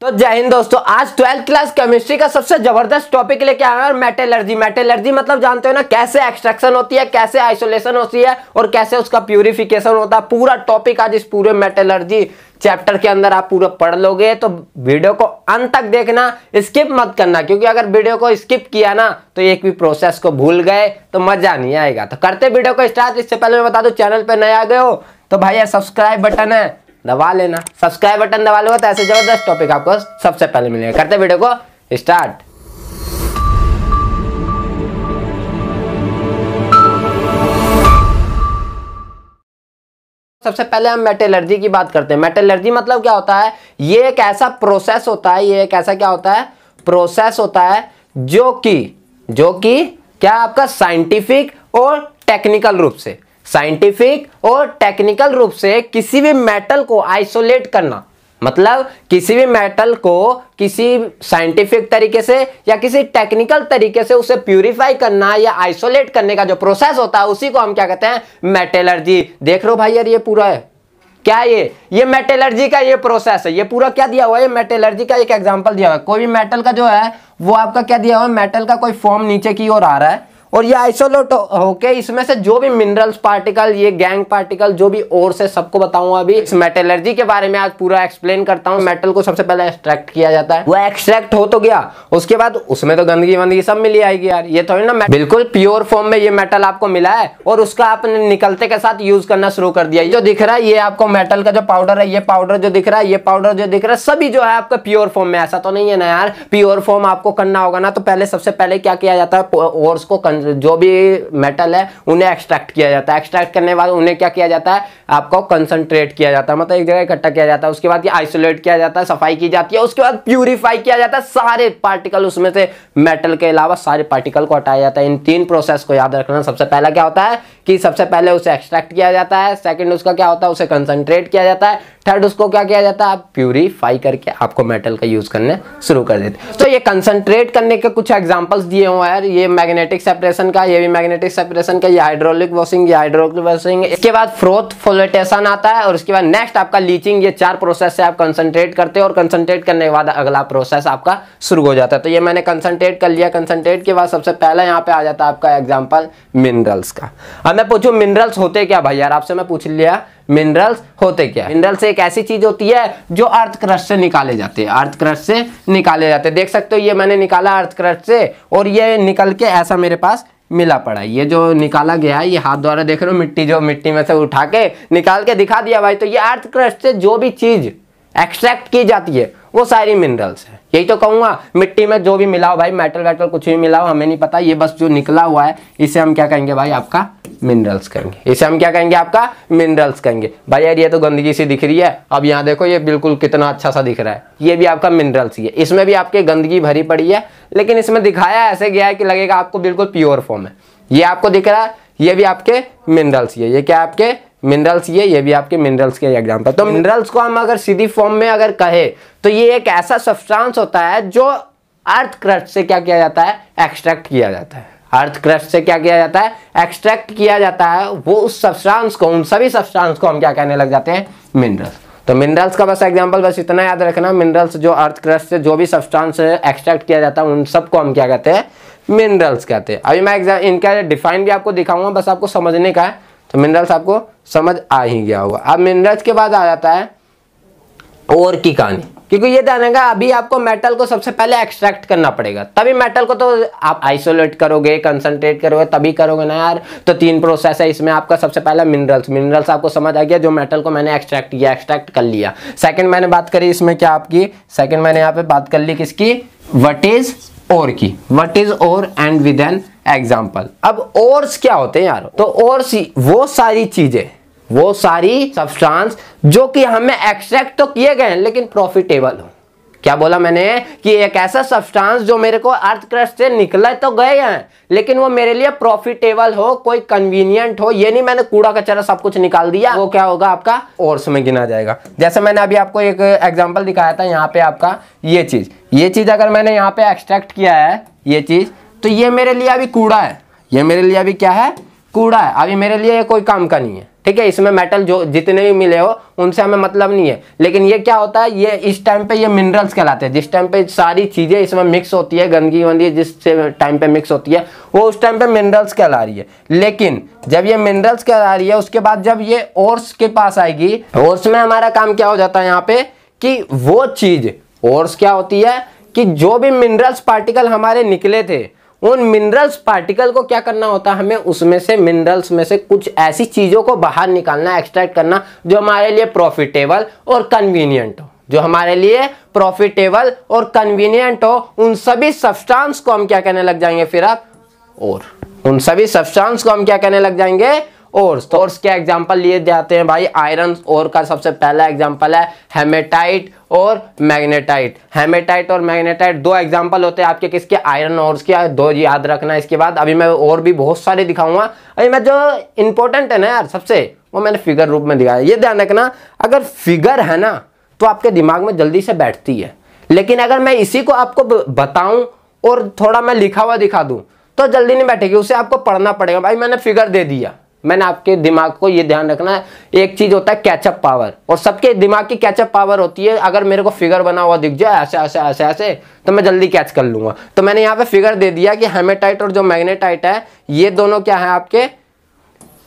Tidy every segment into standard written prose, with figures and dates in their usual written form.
तो जय हिंद दोस्तों, आज 12th क्लास केमिस्ट्री का सबसे जबरदस्त टॉपिक लेके आया है मेटलर्जी। मेटलर्जी मतलब जानते हो ना, कैसे एक्सट्रैक्शन होती है, कैसे आइसोलेशन होती है और कैसे उसका प्यूरिफिकेशन होता है। पूरा टॉपिक आज इस पूरे मेटलर्जी चैप्टर के अंदर आप पूरा पढ़ लोगे। तो वीडियो को अंत तक देखना, स्किप मत करना, क्योंकि अगर वीडियो को स्किप किया ना तो एक भी प्रोसेस को भूल गए तो मजा नहीं आएगा। तो करते वीडियो को स्टार्ट। इससे पहले मैं बता दूं, चैनल पर नए आ गए हो तो भाई सब्सक्राइब बटन है दबा लेना। सब्सक्राइब बटन दबा लो तो ऐसे जबरदस्त टॉपिक आपको सबसे पहले मिलेगा। करते वीडियो को स्टार्ट। सबसे पहले हम मेटलर्जी की बात करते हैं। मेटलर्जी मतलब क्या होता है? ये एक ऐसा प्रोसेस होता है, ये एक ऐसा क्या होता है? प्रोसेस होता है जो कि क्या आपका साइंटिफिक और टेक्निकल रूप से किसी भी मेटल को आइसोलेट करना। मतलब किसी भी मेटल को किसी साइंटिफिक तरीके से या किसी टेक्निकल तरीके से उसे प्यूरिफाई करना या आइसोलेट करने का जो प्रोसेस होता है उसी को हम क्या कहते हैं? मेटलर्जी। देख लो भाई यार, ये पूरा है क्या? ये मेटलर्जी का ये प्रोसेस है। ये पूरा क्या दिया हुआ है? ये मेटलर्जी का एक एग्जांपल दिया हुआ है। कोई भी मेटल का जो है वो आपका क्या दिया हुआ है? मेटल का कोई फॉर्म नीचे की ओर आ रहा है और ये आइसोलेट होके इसमें से जो भी मिनरल्स पार्टिकल, ये गैंग पार्टिकल, जो भी और से सबको बताऊंगा अभी। इस मेटलर्जी के बारे में आज पूरा एक्सप्लेन करता हूं। मेटल को सबसे पहले एक्सट्रैक्ट किया जाता है। वो एक्सट्रैक्ट हो तो गया, उसके बाद उसमें तो गंदगी वंदगी सब मिली आएगी यार। ये थोड़ी ना बिल्कुल प्योर फॉर्म में ये मेटल आपको मिला है और उसका आपने निकलते के साथ यूज करना शुरू कर दिया। जो दिख रहा है ये आपको मेटल का जो पाउडर है, ये पाउडर जो दिख रहा है, ये पाउडर जो दिख रहा है, सभी जो है आपका प्योर फॉर्म में। ऐसा तो नहीं है ना यार, प्योर फॉर्म आपको करना होगा ना तो पहले सबसे पहले क्या किया जाता है? ओर्स को, जो भी मेटल है उन्हें एक्सट्रैक्ट किया जाता है। एक्सट्रैक्ट करने के बाद उन्हें क्या किया जाता है? आपको कंसंट्रेट किया जाता है, मतलब एक जगह इकट्ठा किया जाता है। उसके बाद ये आइसोलेट किया जाता है, सफाई की जाती है। उसके बाद प्यूरिफाई किया जाता है। सारे पार्टिकल उसमें से, मेटल के अलावा सारे पार्टिकल को हटाया जाता है। इन तीन प्रोसेस को याद रखना। सबसे पहला क्या होता है कि सबसे पहले उसे एक्सट्रैक्ट किया जाता है। सेकंड उसका क्या होता है? उसे कंसंट्रेट किया जाता है। थर्ड उसको क्या किया जाता है? आप प्यूरिफाई करके आपको मेटल का यूज करने शुरू कर देते। तो ये कंसंट्रेट करने के कुछ एग्जांपल्स दिए हुए हैं। ये मैग्नेटिक सेपरेशन का, ये भी मैग्नेटिक सेपरेशन का, ये हाइड्रोलिक वॉशिंग, ये हाइड्रोलिक वॉशिंग। इसके बाद फ्रोथ फ्लोटेशन आता है और उसके बाद नेक्स्ट आपका लीचिंग। ये चार प्रोसेस से आप कंसंट्रेट करते हो और कंसंट्रेट करने के बाद अगला प्रोसेस आपका शुरू हो जाता है। तो ये मैंने कंसंट्रेट कर लिया। कंसंट्रेट के बाद सबसे पहला यहाँ पे आ जाता है आपका एग्जाम्पल मिनरल्स का। अब मैं पूछूं मिनरल्स होते क्या भाई? यार आपसे मैं पूछ लिया मिनरल्स होते क्या? मिनरल्स एक ऐसी चीज होती है जो अर्थ क्रस्ट से निकाले जाते हैं। अर्थ क्रस्ट से निकाले जाते हैं। देख सकते हो ये मैंने निकाला अर्थ क्रस्ट से और ये निकल के ऐसा मेरे पास मिला पड़ा है। ये जो निकाला गया है ये हाथ द्वारा, देख रहे हो मिट्टी, जो मिट्टी में से उठा के निकाल के दिखा दिया भाई। तो ये अर्थ क्रस्ट से जो भी चीज एक्सट्रैक्ट की जाती है वो सारी मिनरल्स है। यही तो कहूंगा, मिट्टी में जो भी मिला हो भाई, मेटल वेटल कुछ भी मिला हो, हमें नहीं पता। ये बस जो निकला हुआ है इसे हम क्या कहेंगे भाई? आपका मिनरल्स कहेंगे। इसे हम क्या कहेंगे? आपका मिनरल्स कहेंगे। भाई यार ये तो गंदगी सी दिख रही है। अब यहाँ देखो ये बिल्कुल कितना अच्छा सा दिख रहा है। ये भी आपका मिनरल्स ही है। इसमें भी आपके गंदगी भरी पड़ी है, लेकिन इसमें दिखाया ऐसे गया है कि लगेगा आपको बिल्कुल प्योर फॉर्म है। ये आपको दिख रहा है, ये भी आपके मिनरल्स ही है। ये क्या आपके मिनरल्स? ये भी आपके मिनरल्स के एग्जांपल। तो मिनरल्स को हम अगर सीधी फॉर्म में अगर कहे तो ये एक ऐसा सब्सटेंस होता है जो अर्थ क्रस्ट से क्या किया जाता है? एक्सट्रैक्ट किया जाता है। अर्थ क्रस्ट से क्या किया जाता है? एक्सट्रैक्ट किया जाता है। वो उस सब्सटेंस को, उन सभी सब्सटेंस को हम क्या कहने लग जाते हैं? मिनरल्स। तो मिनरल्स का बस एग्जांपल बस इतना याद रखना। मिनरल्स जो अर्थ क्रस्ट से जो भी सब्सटेंस एक्सट्रैक्ट किया जाता है उन सबको हम क्या कहते हैं? मिनरल्स कहते हैं। अभी मैं इनका डिफाइन भी आपको दिखाऊंगा, बस आपको समझने का है। तो मिनरल्स आपको समझ आ ही गया होगा। अब मिनरल्स के बाद आ जाता है और की कहानी, क्योंकि ये जानेगा अभी आपको मेटल को सबसे पहले एक्सट्रैक्ट करना पड़ेगा, तभी मेटल को तो आप आइसोलेट करोगे, कंसंट्रेट करोगे, तभी करोगे ना यार। तो तीन प्रोसेस है इसमें। आपका सबसे पहला मिनरल्स आपको समझ आ गया, जो मेटल को मैंने एक्सट्रैक्ट किया, एक्सट्रैक्ट कर लिया। सेकंड मैंने बात करी इसमें क्या आपकी? सेकंड मैंने यहाँ पे बात कर ली किसकी? व्हाट इज और की। व्हाट इज और एंड विद एन एग्जाम्पल। अब ओर्स क्या होते हैं यार? तो ओर्स वो सारी चीजें, वो सारी सब्सटेंस जो कि हमें एक्सट्रैक्ट तो किए गए हैं लेकिन प्रॉफिटेबल हो। क्या बोला मैंने? कि एक ऐसा सब्सटेंस जो मेरे को अर्थ क्रस्ट से निकला तो गए हैं लेकिन वो मेरे लिए प्रॉफिटेबल हो, कोई कन्वीनियंट हो। ये नहीं मैंने कूड़ा कचरा सब कुछ निकाल दिया, वो क्या होगा? आपका ओर्स में गिना जाएगा। जैसे मैंने अभी आपको एक एग्जांपल दिखाया था, यहाँ पे आपका ये चीज अगर मैंने यहाँ पे एक्सट्रैक्ट किया है ये चीज, तो ये मेरे लिए अभी कूड़ा है। ये मेरे लिए अभी क्या है? कूड़ा है। अभी मेरे लिए कोई काम का नहीं है। ठीक है, इसमें मेटल जो जितने भी मिले हो उनसे हमें मतलब नहीं है, लेकिन ये क्या होता है, ये इस टाइम पे ये मिनरल्स कहलाते हैं। जिस टाइम पे सारी चीजें इसमें मिक्स होती है, गंदगी वंदगी जिस टाइम पे मिक्स होती है वो उस टाइम पे मिनरल्स कहला रही है। लेकिन जब ये मिनरल्स कहला रही है उसके बाद जब ये ओर्स के पास आएगी, ओर्स में हमारा काम क्या हो जाता है यहाँ पे कि वो चीज, ओर्स क्या होती है कि जो भी मिनरल्स पार्टिकल हमारे निकले थे उन मिनरल्स पार्टिकल को क्या करना होता है, हमें उसमें से मिनरल्स में से कुछ ऐसी चीजों को बाहर निकालना, एक्सट्रैक्ट करना जो हमारे लिए प्रॉफिटेबल और कन्वीनियंट हो, जो हमारे लिए प्रॉफिटेबल और कन्वीनियंट हो। उन सभी सब्सटेंस को हम क्या कहने लग जाएंगे फिर आप, और उन सभी सब्सटेंस को हम क्या कहने लग जाएंगे, ओर्स। तो ओर्स के एग्जांपल लिए जाते हैं भाई, आयरन ओर का सबसे पहला एग्जांपल है हेमेटाइट और मैग्नेटाइट। हेमेटाइट और मैग्नेटाइट दो एग्जांपल होते हैं आपके किसके, आयरन ओर्स के, दो याद रखना। इसके बाद अभी मैं और भी बहुत सारे दिखाऊंगा, अभी मैं जो इंपॉर्टेंट है ना यार सबसे, वो मैंने फिगर रूप में दिखाया। ये ध्यान रखना, अगर फिगर है ना तो आपके दिमाग में जल्दी से बैठती है, लेकिन अगर मैं इसी को आपको बताऊं और थोड़ा मैं लिखा हुआ दिखा दूं तो जल्दी नहीं बैठेगी, उसे आपको पढ़ना पड़ेगा। भाई मैंने फिगर दे दिया, मैंने आपके दिमाग को ये ध्यान रखना है, एक चीज होता है कैचअप पावर, और सबके दिमाग की कैचअप पावर होती है। अगर मेरे को फिगर बना हुआ दिख जाए ऐसे ऐसे ऐसे ऐसे तो मैं जल्दी कैच कर लूंगा। तो मैंने यहाँ पे फिगर दे दिया कि हेमेटाइट और जो मैग्नेटाइट है ये दोनों क्या है आपके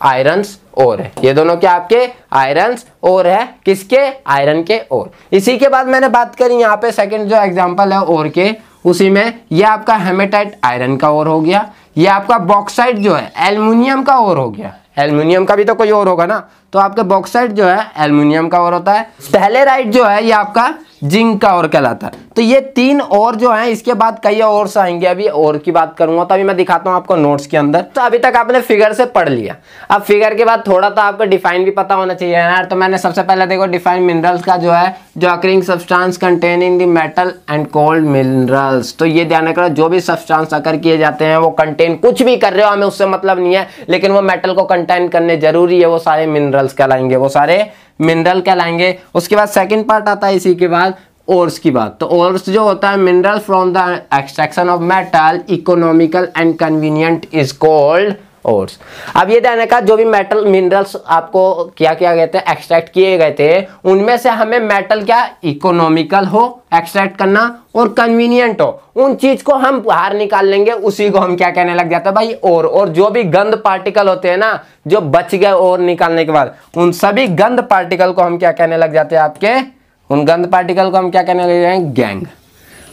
आयरन्स ओर है, ये दोनों क्या आपके आयरन्स ओर है, किसके, आयरन के ओर। इसी के बाद मैंने बात करी यहाँ पे सेकंड जो एग्जांपल है ओर के, उसी में ये आपका हेमेटाइट आयरन का ओर हो गया, ये आपका बॉक्साइट जो है एल्युमिनियम का ओर हो गया। एल्युमिनियम का भी तो कोई और होगा ना, तो आपका बॉक्साइट जो है एल्युमिनियम का ओर होता है। स्टेलेराइट जो है ये आपका जिंक का ओर कहलाता है। तो ये तीन और जो है, इसके बाद कई और आएंगे, अभी और की बात करूंगा तो अभी मैं दिखाता हूं आपको नोट्स के अंदर। तो अभी तक आपने फिगर से पढ़ लिया, अब फिगर के बाद थोड़ा तो आपको डिफाइन भी पता होना चाहिए यार। तो मैंने सबसे पहले देखो डिफाइन मिनरल्स का जो है, जो occurring substance containing the metal and cold minerals. तो ये ध्यान रखना, जो भी सब्सटेंस अकर किए जाते हैं वो कंटेन कुछ भी कर रहे हो हमें उससे मतलब नहीं है, लेकिन वो मेटल को कंटेन करने जरूरी है, वो सारे मिनरल्स कहलाएंगे, वो सारे मिनरल कहलाएंगे। उसके बाद सेकंड पार्ट आता है इसी के बाद ओर्स की बात। तो ओर्स जो होता है mineral from the extraction of metal economical and convenient is called ores. अब ये ध्यान रखा, जो भी मेटल मिनरल्स आपको क्या क्या कहते हैं एक्सट्रैक्ट किए गए थे, उनमें से हमें मेटल क्या इकोनॉमिकल हो एक्सट्रैक्ट करना और कन्वीनियंट हो, उन चीज को हम बाहर निकाल लेंगे, उसी को हम क्या कहने लग जाते हैं भाई ओर। और जो भी गंद पार्टिकल होते हैं ना जो बच गए और निकालने के बाद, उन सभी गंद पार्टिकल को हम क्या कहने लग जाते हैं आपके, उन गंद पार्टिकल को हम क्या कहने लगे हैं, गैंग।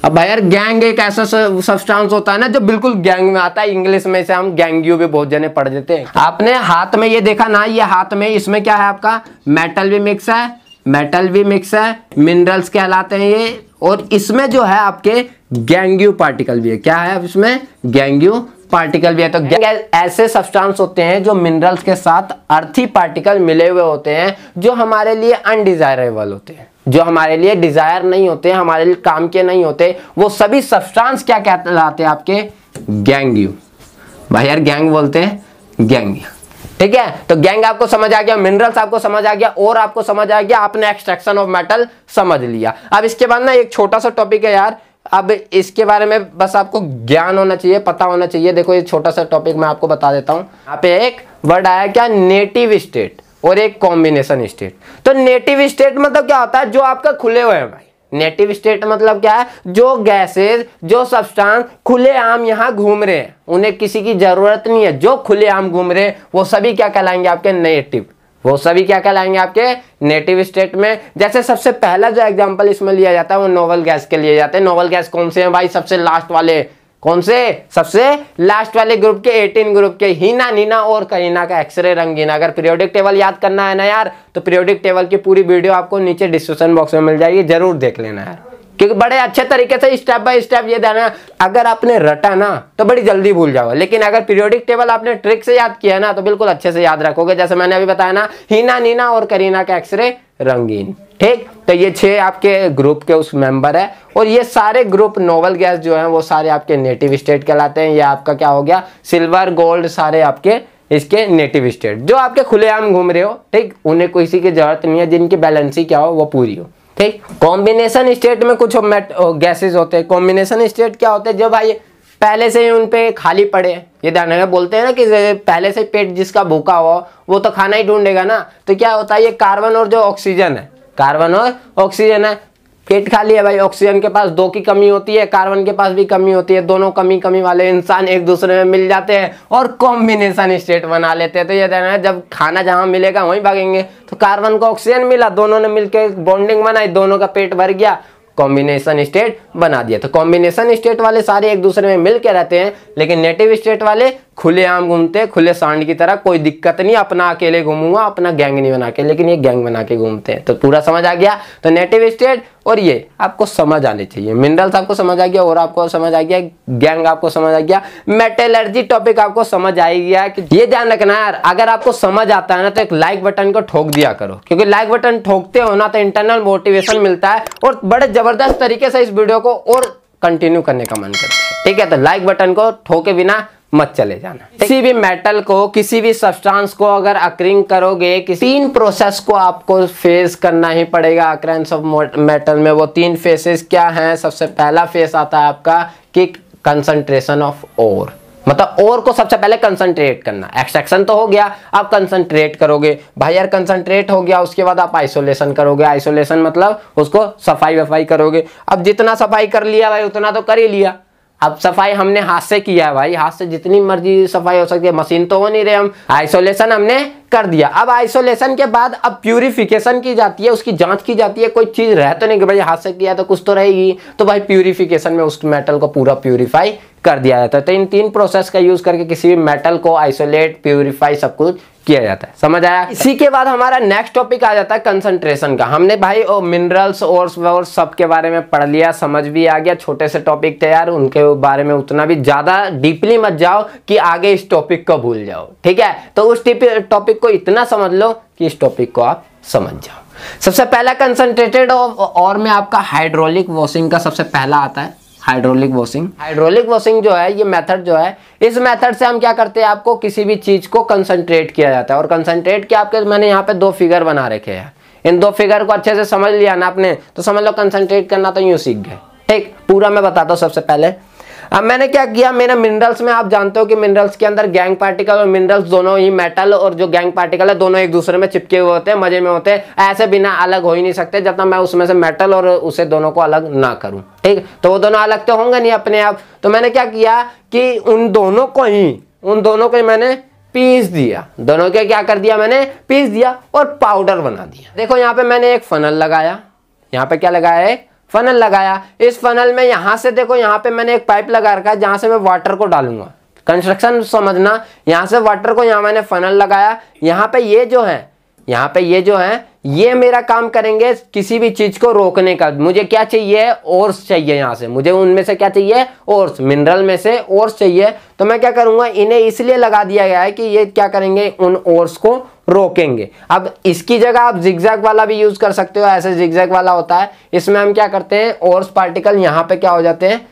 अब भाई यार गैंग एक ऐसा सब्सटेंस होता है ना जो बिल्कुल गैंग में आता है, इंग्लिश में से हम गैंग्यू भी बहुत जने पढ़ देते हैं। आपने हाथ में ये देखा ना, ये हाथ में, इसमें क्या है आपका मेटल भी मिक्स है, मेटल भी मिक्स है, मिनरल्स कहलाते हैं ये, और इसमें जो है आपके गैंग्यू पार्टिकल भी है। क्या है इसमें, गैंग्यू पार्टिकल भी है। तो गैंग ऐसे सब्सटेंस होते हैं जो मिनरल्स के साथ अर्थी पार्टिकल मिले हुए होते हैं, जो हमारे लिए अनडिजायरेबल होते हैं, जो हमारे लिए डिजायर नहीं होते, हमारे लिए काम के नहीं होते, वो सभी सब्सटेंस क्या कहलाते हैं आपके, गैंग्यू। भाई यार गैंग बोलते हैं गैंग, ठीक है। तो गैंग आपको समझ आ गया, मिनरल्स आपको समझ आ गया, और आपको समझ आ गया, आपने एक्सट्रैक्शन ऑफ मेटल समझ लिया। अब इसके बाद ना एक छोटा सा टॉपिक है यार, अब इसके बारे में बस आपको ज्ञान होना चाहिए, पता होना चाहिए। देखो ये छोटा सा टॉपिक मैं आपको बता देता हूं। यहाँ पे एक वर्ड आया क्या, नेटिव स्टेट और एक कॉम्बिनेशन स्टेट। तो नेटिव स्टेट मतलब क्या होता है, जो आपका खुले हुए हैं भाई। नेटिव स्टेट मतलब क्या है, जो गैसेस, जो सब्सटेंस खुलेआम यहाँ घूम रहे हैं, उन्हें किसी की जरूरत नहीं है, जो खुलेआम घूम रहे हैं वो सभी क्या कहलाएंगे आपके नेटिव, वो सभी क्या कहलाएंगे आपके नेटिव स्टेट में। जैसे सबसे पहला जो एग्जांपल इसमें लिया जाता है वो नोबल गैस के लिए जाते हैं। नोबल गैस कौन से हैं भाई, सबसे लास्ट वाले, कौन से, सबसे लास्ट वाले ग्रुप के 18 ग्रुप के, हीना, नीना और करीना का एक्सरे रंगीना। अगर पीरियोडिक टेबल याद करना है ना यार, तो पीरियोडिक टेबल की पूरी वीडियो आपको नीचे डिस्क्रिप्शन बॉक्स में मिल जाएगी, जरूर देख लेना यार, क्योंकि बड़े अच्छे तरीके से स्टेप बाय स्टेप ये देना। अगर आपने रटा ना तो बड़ी जल्दी भूल जाओगे, लेकिन अगर पीरियोडिक टेबल आपने ट्रिक से याद किया ना तो बिल्कुल अच्छे से याद रखोगे। जैसे मैंने अभी बताया ना, हीना, नीना और करीना का एक्सरे रंगीन, ठीक। तो ये 6 आपके ग्रुप के उस मेंबर है, और ये सारे ग्रुप नोबल गैस जो है वो सारे आपके नेटिव स्टेट कहलाते हैं। ये आपका क्या हो गया, सिल्वर, गोल्ड, सारे आपके इसके नेटिव स्टेट, जो आपके खुलेआम घूम रहे हो, ठीक, उन्हें किसी की जरूरत नहीं है, जिनकी बैलेंसी क्या हो वो पूरी हो, ठीक। कॉम्बिनेशन स्टेट में कुछ गैसेस होते हैं। कॉम्बिनेशन स्टेट क्या होते हैं, जो भाई पहले से ही उन पे खाली पड़े। ये ध्यान रखना, बोलते हैं ना कि पहले से पेट जिसका भूखा हो वो तो खाना ही ढूंढेगा ना। तो क्या होता है, ये कार्बन और जो ऑक्सीजन है, कार्बन और ऑक्सीजन है, पेट खाली है भाई, ऑक्सीजन के पास 2 की कमी होती है, कार्बन के पास भी कमी होती है, दोनों कमी कमी वाले इंसान एक दूसरे में मिल जाते हैं और कॉम्बिनेशन स्टेट बना लेते हैं। तो ये ध्यान, जब खाना जहां मिलेगा वहीं भागेंगे। तो कार्बन को ऑक्सीजन मिला, दोनों ने मिलकर बॉन्डिंग बनाई, दोनों का पेट भर गया, कॉम्बिनेशन स्टेट बना दिया। तो कॉम्बिनेशन स्टेट वाले सारे एक दूसरे में मिल के रहते हैं, लेकिन नेटिव स्टेट वाले खुलेआम घूमते हैं, खुले सांड की तरह, कोई दिक्कत नहीं, अपना अकेले घूमूंगा, अपना गैंग नहीं बना के, लेकिन ये गैंग बना के घूमते हैं। तो पूरा समझ आ गया। तो नेटिव स्टेट और ये आपको समझ आने चाहिए, मिनरल्स आपको समझ आ गया, और आपको समझ आ गया, गैंग आपको समझ आ गया, मेटलर्जी टॉपिक आपको समझ आ गया। कि ये ध्यान रखना यार, अगर आपको समझ आता है ना तो एक लाइक बटन को ठोक दिया करो, क्योंकि लाइक बटन ठोकते हो ना तो इंटरनल मोटिवेशन मिलता है और बड़े जबरदस्त तरीके से इस वीडियो को और कंटिन्यू करने का मन करता है। ठीक है, तो लाइक बटन को ठोके बिना मत चले जाना। किसी भी मेटल को, किसी भी सब्सटेंस को अगर अक्रिंग करोगे, 3 प्रोसेस को आपको फेस करना ही पड़ेगा अक्रेंस ऑफ मेटल में। वो 3 फेसेस क्या हैं? सबसे पहला फेस आता है आपका कि कंसंट्रेशन ऑफ ओर, मतलब ओर को सबसे पहले कंसंट्रेट करना। एक्सट्रैक्शन तो हो गया, आप कंसंट्रेट करोगे भाई यार, कंसंट्रेट हो गया, उसके बाद आप आइसोलेशन करोगे। आइसोलेशन मतलब उसको सफाई वफाई करोगे। अब जितना सफाई कर लिया भाई उतना तो कर ही लिया। अब सफाई हमने हाथ से किया है भाई, हाथ से जितनी मर्जी सफाई हो सकती है, मशीन तो हो नहीं रहे हम। आइसोलेशन हमने कर दिया। अब आइसोलेशन के बाद अब प्यूरिफिकेशन की जाती है, उसकी जांच की जाती है, कोई चीज रह तो नहीं कि भाई हाथ से किया तो कुछ तो रहेगी। तो भाई प्यूरिफिकेशन में उस मेटल को पूरा प्यूरिफाई कर दिया जाता है। तो इन 3 प्रोसेस का यूज करके किसी भी मेटल को आइसोलेट, प्यूरिफाई सब कुछ किया जाता है। समझ आया? इसी के बाद हमारा नेक्स्ट टॉपिक आ जाता है कंसंट्रेशन का। हमने भाई मिनरल्स और सब के बारे में पढ़ लिया, समझ भी आ गया। छोटे से टॉपिक थे यार, उनके बारे में उतना भी ज्यादा डीपली मत जाओ कि आगे इस टॉपिक को भूल जाओ। ठीक है, तो उस टॉपिक को इतना समझ लो कि इस टॉपिक को आप समझ जाओ। सबसे पहला कंसंट्रेटेड और में आपका हाइड्रोलिक वॉशिंग का सबसे पहला आता है, हाइड्रोलिक वॉशिंग। हाइड्रोलिक वॉशिंग जो है, ये मेथड जो है, इस मेथड से हम क्या करते हैं, आपको किसी भी चीज को कंसंट्रेट किया जाता है। और कंसंट्रेट क्या, आपके मैंने यहाँ पे 2 फिगर बना रखे हैं, इन 2 फिगर को अच्छे से समझ लिया ना आपने, तो समझ लो कंसंट्रेट करना तो यूं सीख गए। ठीक, पूरा मैं बताता हूँ। सबसे पहले अब मैंने क्या किया, मैंने मिनरल्स में, आप जानते हो कि मिनरल्स के अंदर गैंग पार्टिकल और मिनरल्स दोनों ही, मेटल और जो गैंग पार्टिकल है दोनों एक दूसरे में चिपके हुए होते हैं, मजे में होते हैं, ऐसे बिना अलग हो ही नहीं सकते जब तक मैं उसमें से मेटल और उसे दोनों को अलग ना करूं। ठीक, तो वो दोनों अलग तो होंगे नहीं अपने आप। तो मैंने क्या किया कि उन दोनों को ही मैंने पीस दिया, दोनों के क्या कर दिया, मैंने पीस दिया और पाउडर बना दिया। देखो यहाँ पे मैंने एक फनल लगाया, यहाँ पे क्या लगाया है, फनल लगाया। इस फनल में यहां से देखो, यहाँ पे मैंने एक पाइप लगा रखा है जहां से मैं वाटर को डालूंगा। कंस्ट्रक्शन समझना, यहां से वाटर को, यहाँ मैंने फनल लगाया, यहाँ पे ये जो है ये मेरा काम करेंगे किसी भी चीज को रोकने का। मुझे क्या चाहिए, ओर्स चाहिए, यहाँ से मुझे उनमें से क्या चाहिए, ओर्स, मिनरल में से ओर्स चाहिए। तो मैं क्या करूंगा, इन्हें इसलिए लगा दिया गया है कि ये क्या करेंगे, उन ओर्स को रोकेंगे। अब इसकी जगह आप जिगजैग वाला भी यूज कर सकते हो, ऐसे जिगजैग वाला होता है। इसमें हम क्या करते हैं, ओर्स पार्टिकल यहाँ पे क्या हो जाते हैं,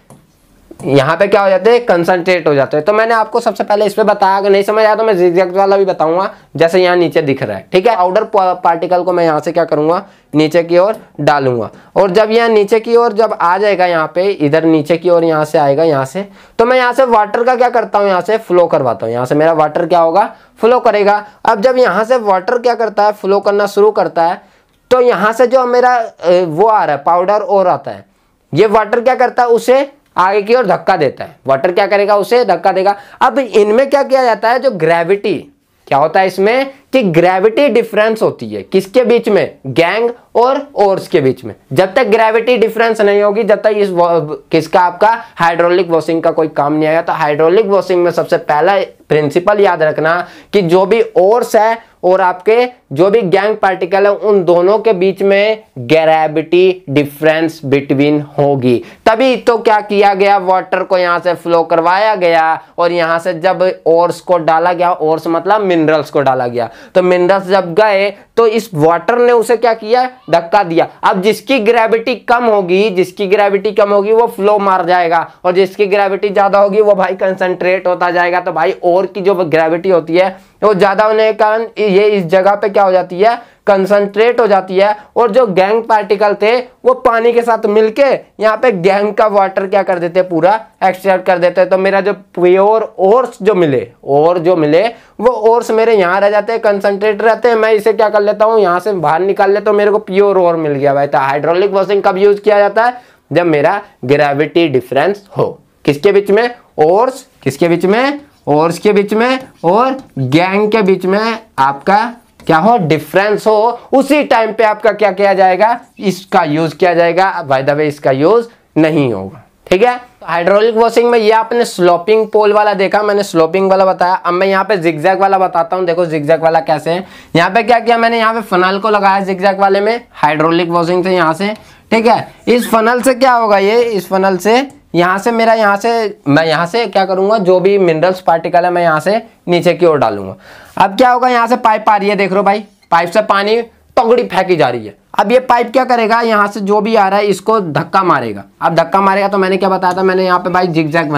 कंसंट्रेट हो जाते हैं। तो मैंने आपको सबसे पहले इस पे बताया, अगर नहीं समझ आया तो मैं जिगजैग वाला भी बताऊंगा, जैसे यहाँ नीचे दिख रहा है। ठीक है, पाउडर पार्टिकल को मैं यहाँ से क्या करूंगा, नीचे की ओर डालूंगा। और जब यहाँ नीचे की ओर जब आ जाएगा, यहाँ पे इधर नीचे की ओर यहाँ से आएगा, यहाँ से, तो मैं यहाँ से वाटर का क्या करता हूँ, यहाँ से फ्लो करवाता हूँ। यहाँ से मेरा वाटर क्या होगा, फ्लो करेगा। अब जब यहाँ से वाटर क्या करता है, फ्लो करना शुरू करता है, तो यहाँ से जो मेरा वो आ रहा है, पाउडर और आता है, ये वाटर क्या करता है, उसे आगे की ओर धक्का देता है। वाटर क्या करेगा, उसे धक्का देगा। अब इनमें क्या किया जाता है, जो ग्रेविटी क्या होता है इसमें, कि ग्रेविटी डिफरेंस होती है किसके बीच में, गैंग और ओर्स के बीच में। जब तक ग्रेविटी डिफरेंस नहीं होगी, जब तक इस किसका, आपका हाइड्रोलिक वॉशिंग का कोई काम नहीं आएगा। तो हाइड्रोलिक वॉशिंग में सबसे पहला प्रिंसिपल याद रखना कि जो भी ओर्स है और आपके जो भी गैंग पार्टिकल है, उन दोनों के बीच में ग्रेविटी डिफरेंस बिटवीन होगी। तभी तो क्या किया गया, वाटर को यहां से फ्लो करवाया गया और यहां से जब ओर्स को डाला गया, ओर्स मतलब मिनरल्स को डाला गया, तो मिनरल्स जब गए तो इस वाटर ने उसे क्या किया, धक्का दिया। अब जिसकी ग्रेविटी कम होगी वो फ्लो मार जाएगा, और जिसकी ग्रेविटी ज्यादा होगी वो भाई कंसंट्रेट होता जाएगा। तो भाई और की जो ग्रेविटी होती है वो ज्यादा होने के कारण ये इस जगह पे क्या हो जाती है, कंसंट्रेट हो जाती है, और जो गैंग पार्टिकल थे वो पानी के साथ मिलके यहाँ पे गैंग का वाटर क्या कर देते, पूरा एक्सट्रैक्ट कर देते हैं। तो मेरा जो प्योर ओर्स जो मिले वो ओर्स मेरे यहाँ रह जाते हैं, कंसंट्रेट रहते हैं। मैं इसे क्या कर लेता हूँ, यहाँ से बाहर निकाल लेता हूँ, मेरे को प्योर ओर मिल गया भाई। तो हाइड्रोलिक वॉशिंग कब यूज किया जाता है, जब मेरा ग्रेविटी डिफरेंस हो, किसके बीच में, ओर्स, किसके बीच में, ओर्स के बीच में, और गैंग के बीच में आपका क्या हो, डिफरेंस हो। उसी टाइम पे आपका क्या किया जाएगा, इसका यूज किया जाएगा। बाय द वे इसका यूज नहीं होगा, ठीक है। हाइड्रोलिक वॉशिंग में ये आपने स्लोपिंग पोल वाला देखा, मैंने स्लोपिंग वाला बताया। अब मैं यहाँ पे जिगजैग वाला बताता हूँ। देखो जिगजैग वाला कैसे है। यहाँ पे क्या किया मैंने, यहाँ पे फनल को लगाया जिगजैग वाले में, हाइड्रोलिक वॉशिंग से यहाँ से, ठीक है। इस फनल से क्या होगा, ये इस फनल से यहाँ से मेरा मैं यहाँ से क्या करूंगा, जो भी मिनरल्स पार्टिकल है मैं यहाँ से नीचे की ओर डालूंगा। अब क्या होगा, यहाँ से पाइप आ रही है, देख रहे हो भाई, पाइप से पानी तगड़ी फेंकी जा रही है। अब ये पाइप क्या करेगा, यहाँ से जो भी आ रहा है इसको धक्का मारेगा। अब धक्का मारेगा तो मैंने क्या बताया था, मैंने यहाँ पे भाई जिगजैग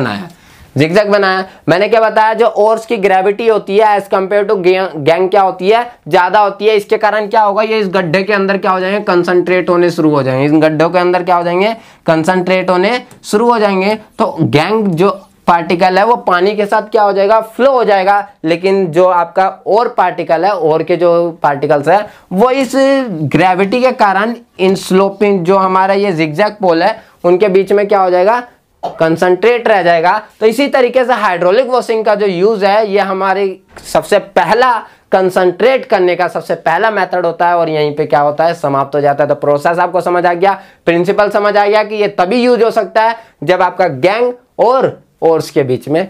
बनाया। मैंने क्या बताया, जो ओर्स की ग्रेविटी होती है एज कम्पेयर टू गैंग क्या होती है, ज्यादा होती है। इसके कारण क्या होगा, ये इस गड्ढे के अंदर क्या हो जाएंगे, कंसंट्रेट होने शुरू हो जाएंगे। इन गड्ढों के अंदर क्या हो जाएंगे, कंसंट्रेट होने शुरू हो जाएंगे। तो गैंग जो पार्टिकल है वो पानी के साथ क्या हो जाएगा, फ्लो हो जाएगा। लेकिन जो आपका और पार्टिकल है, और के जो पार्टिकल्स है वो इस ग्रेविटी के कारण इन स्लोपिंग जो हमारा ये जिगजैग पोल है उनके बीच में क्या हो जाएगा, कंसंट्रेट रह जाएगा। तो इसी तरीके से हाइड्रोलिक वॉशिंग का जो यूज है ये हमारे सबसे पहला कंसंट्रेट करने का सबसे पहला मेथड होता है, और यहीं पे क्या होता है, समाप्त हो जाता है। तो प्रोसेस आपको समझ आ गया, प्रिंसिपल समझ आ गया कि ये तभी यूज हो सकता है जब आपका गैंग और ओर्स के बीच में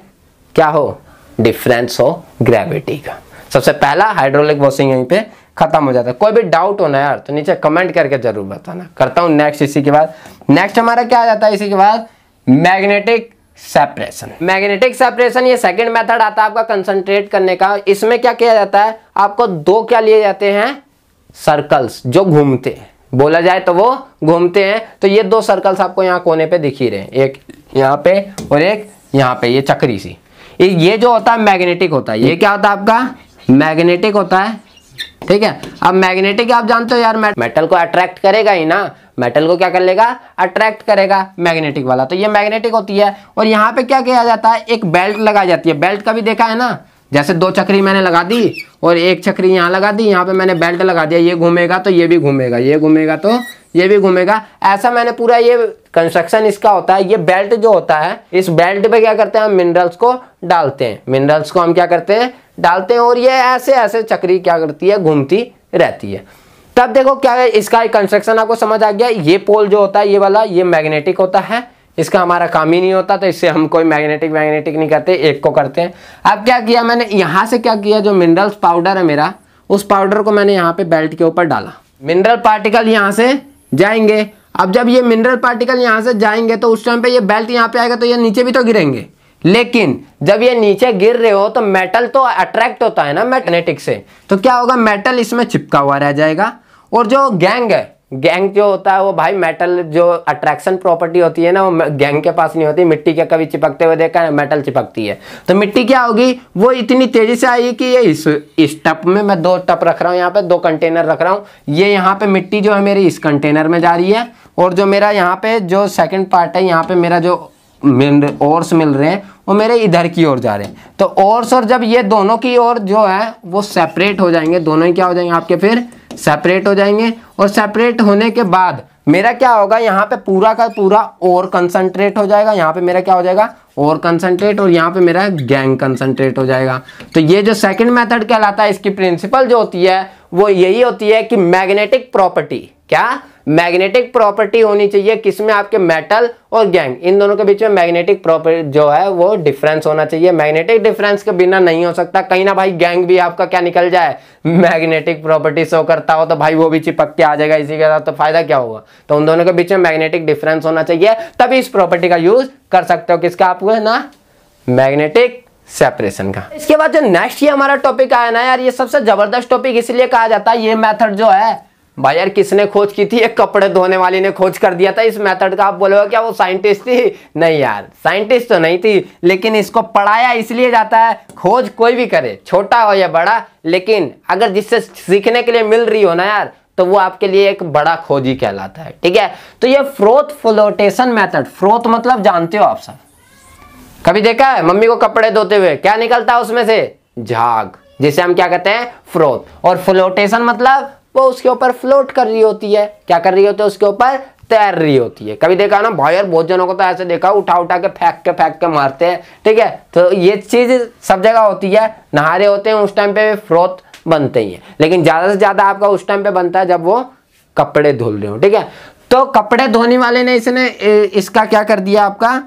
क्या हो, डिफरेंस हो ग्रेविटी का। सबसे पहला हाइड्रोलिक वॉशिंग यहीं पे खत्म हो जाता है। कोई भी डाउट हो ना यार तो नीचे कमेंट करके जरूर बताना। करता हूं नेक्स्ट। इसी के बाद नेक्स्ट हमारा क्या आ जाता है, इसी के बाद मैग्नेटिक सेपरेशन। मैग्नेटिक सेपरेशन ये सेकंड मेथड आता है आपका कंसंट्रेट करने का। इसमें क्या किया जाता है, आपको दो क्या लिए जाते हैं, सर्कल्स जो घूमते हैं, बोला जाए तो वो घूमते हैं। तो ये दो सर्कल्स आपको यहाँ कोने पे दिख ही रहे हैं, एक यहाँ पे और एक यहाँ पे, ये चक्री सी। ये जो होता है मैग्नेटिक होता है। ये क्या होता है आपका, मैग्नेटिक होता है, ठीक है। अब मैग्नेटिक आप जानते हो यार, मेटल को अट्रैक्ट करेगा ही ना, मेटल को क्या कर लेगा, अट्रैक्ट करेगा मैग्नेटिक वाला। तो ये मैग्नेटिक होती है। और यहाँ पे क्या किया जाता है, एक बेल्ट लगाई जाती है। बेल्ट का भी देखा है ना, जैसे दो चक्री मैंने लगा दी और एक चक्री यहाँ लगा दी, यहाँ पे मैंने बेल्ट लगा दिया, ये घूमेगा तो ये भी घूमेगा, ये घूमेगा तो ये भी घूमेगा। ऐसा मैंने पूरा ये कंस्ट्रक्शन इसका होता है। ये बेल्ट जो होता है, इस बेल्ट पे क्या करते हैं, हम मिनरल्स को डालते हैं, मिनरल्स को हम क्या करते हैं, डालते हैं, और ये ऐसे ऐसे चक्री क्या करती है, घूमती रहती है। तब देखो क्या है, इसका कंस्ट्रक्शन आपको समझ आ गया। ये पोल जो होता है ये वाला, ये मैग्नेटिक होता है, इसका हमारा काम ही नहीं होता, तो इससे हम कोई मैग्नेटिक नहीं करते, एक को करते हैं। अब क्या किया मैंने, यहाँ से क्या किया, जो मिनरल्स पाउडर है मेरा, उस पाउडर को मैंने यहाँ पे बेल्ट के ऊपर डाला। मिनरल पार्टिकल यहाँ से जाएंगे। अब जब ये मिनरल पार्टिकल यहाँ से जाएंगे तो उस टाइम पे ये बेल्ट यहाँ पे आएगा तो ये नीचे भी तो गिरेंगे। लेकिन जब ये नीचे गिर रहे हो तो मेटल तो अट्रैक्ट होता है ना मैग्नेटिक से, तो क्या होगा, मेटल इसमें चिपका हुआ रह जाएगा। और जो गैंग है, गैंग जो होता है वो भाई, मेटल जो अट्रैक्शन प्रॉपर्टी होती है ना वो गैंग के पास नहीं होती। मिट्टी के कभी चिपकते हुए देखा है, मेटल चिपकती है। तो मिट्टी क्या होगी, वो इतनी तेजी से आएगी कि ये इस टप में, मैं दो टप रख रहा हूँ, यहाँ पे दो कंटेनर रख रहा हूँ, ये यहाँ पे मिट्टी जो है मेरी इस कंटेनर में जा रही है, और जो मेरा यहाँ पे जो सेकंड पार्ट है, यहाँ पे मेरा जो ओर्स मिल रहे हैं वो मेरे इधर की ओर जा रहे हैं। तो ओर्स और जब ये दोनों की ओर जो है वो सेपरेट हो जाएंगे, दोनों ही क्या हो जाएंगे आपके, फिर सेपरेट हो जाएंगे। और सेपरेट होने के बाद मेरा क्या होगा, यहाँ पे पूरा का पूरा और कंसंट्रेट हो जाएगा, यहाँ पे मेरा क्या हो जाएगा, और कंसंट्रेट, और यहाँ पे मेरा गैंग कंसंट्रेट हो जाएगा। तो ये जो सेकंड मेथड कहलाता है, इसकी प्रिंसिपल जो होती है वो यही होती है कि मैग्नेटिक प्रॉपर्टी, क्या मैग्नेटिक प्रॉपर्टी होनी चाहिए किसमें, आपके मेटल और गैंग, इन दोनों के बीच में मैग्नेटिक प्रॉपर्टी जो है वो डिफरेंस होना चाहिए। मैग्नेटिक डिफरेंस के बिना नहीं हो सकता। कहीं ना भाई गैंग भी आपका क्या निकल जाए, मैग्नेटिक प्रॉपर्टी शो करता हो तो भाई वो भी चिपक के आ जाएगा इसी के साथ, तो फायदा क्या होगा। तो उन दोनों के बीच में मैग्नेटिक डिफरेंस होना चाहिए, तभी इस प्रॉपर्टी का यूज कर सकते हो, किसका, आपको है ना, मैग्नेटिक सेपरेशन का। इसके बाद जो नेक्स्ट ये हमारा टॉपिक आया ना यार, ये सबसे जबरदस्त टॉपिक इसलिए कहा जाता है, ये मेथड जो है भाई यार किसने खोज की थी? एक कपड़े धोने वाली ने खोज कर दिया था इस मेथड का। आप बोलोगे क्या वो साइंटिस्ट थी? नहीं यार, साइंटिस्ट तो नहीं थी, लेकिन इसको पढ़ाया इसलिए जाता है। खोज कोई भी करे, छोटा हो या बड़ा, लेकिन अगर जिससे सीखने के लिए मिल रही हो ना यार, तो वो आपके लिए एक बड़ा खोज ही कहलाता है। ठीक है, तो ये फ्रोथ फ्लोटेशन मेथड, फ्रोथ मतलब जानते हो आप सब, कभी देखा है मम्मी को कपड़े धोते हुए? क्या निकलता है उसमें से? झाग, जिसे हम क्या कहते हैं? फ्रोथ। और फ्लोटेशन मतलब वो उसके ऊपर फ्लोट कर रही होती है। क्या कर रही होती है? उसके ऊपर तैर रही होती है। कभी देखा ना भाई यार, बहुत जनों को तो ऐसे देखा उठा उठा के फेंक के मारते हैं। ठीक है, तो ये चीज सब जगह होती है। नहा रहे होते हैं उस टाइम पे फ्रोथ बनते ही है, लेकिन ज्यादा से ज्यादा आपका उस टाइम पे बनता है जब वो कपड़े धुल रहे हो। ठीक है, तो कपड़े धोने वाले ने इसका क्या कर दिया? आपका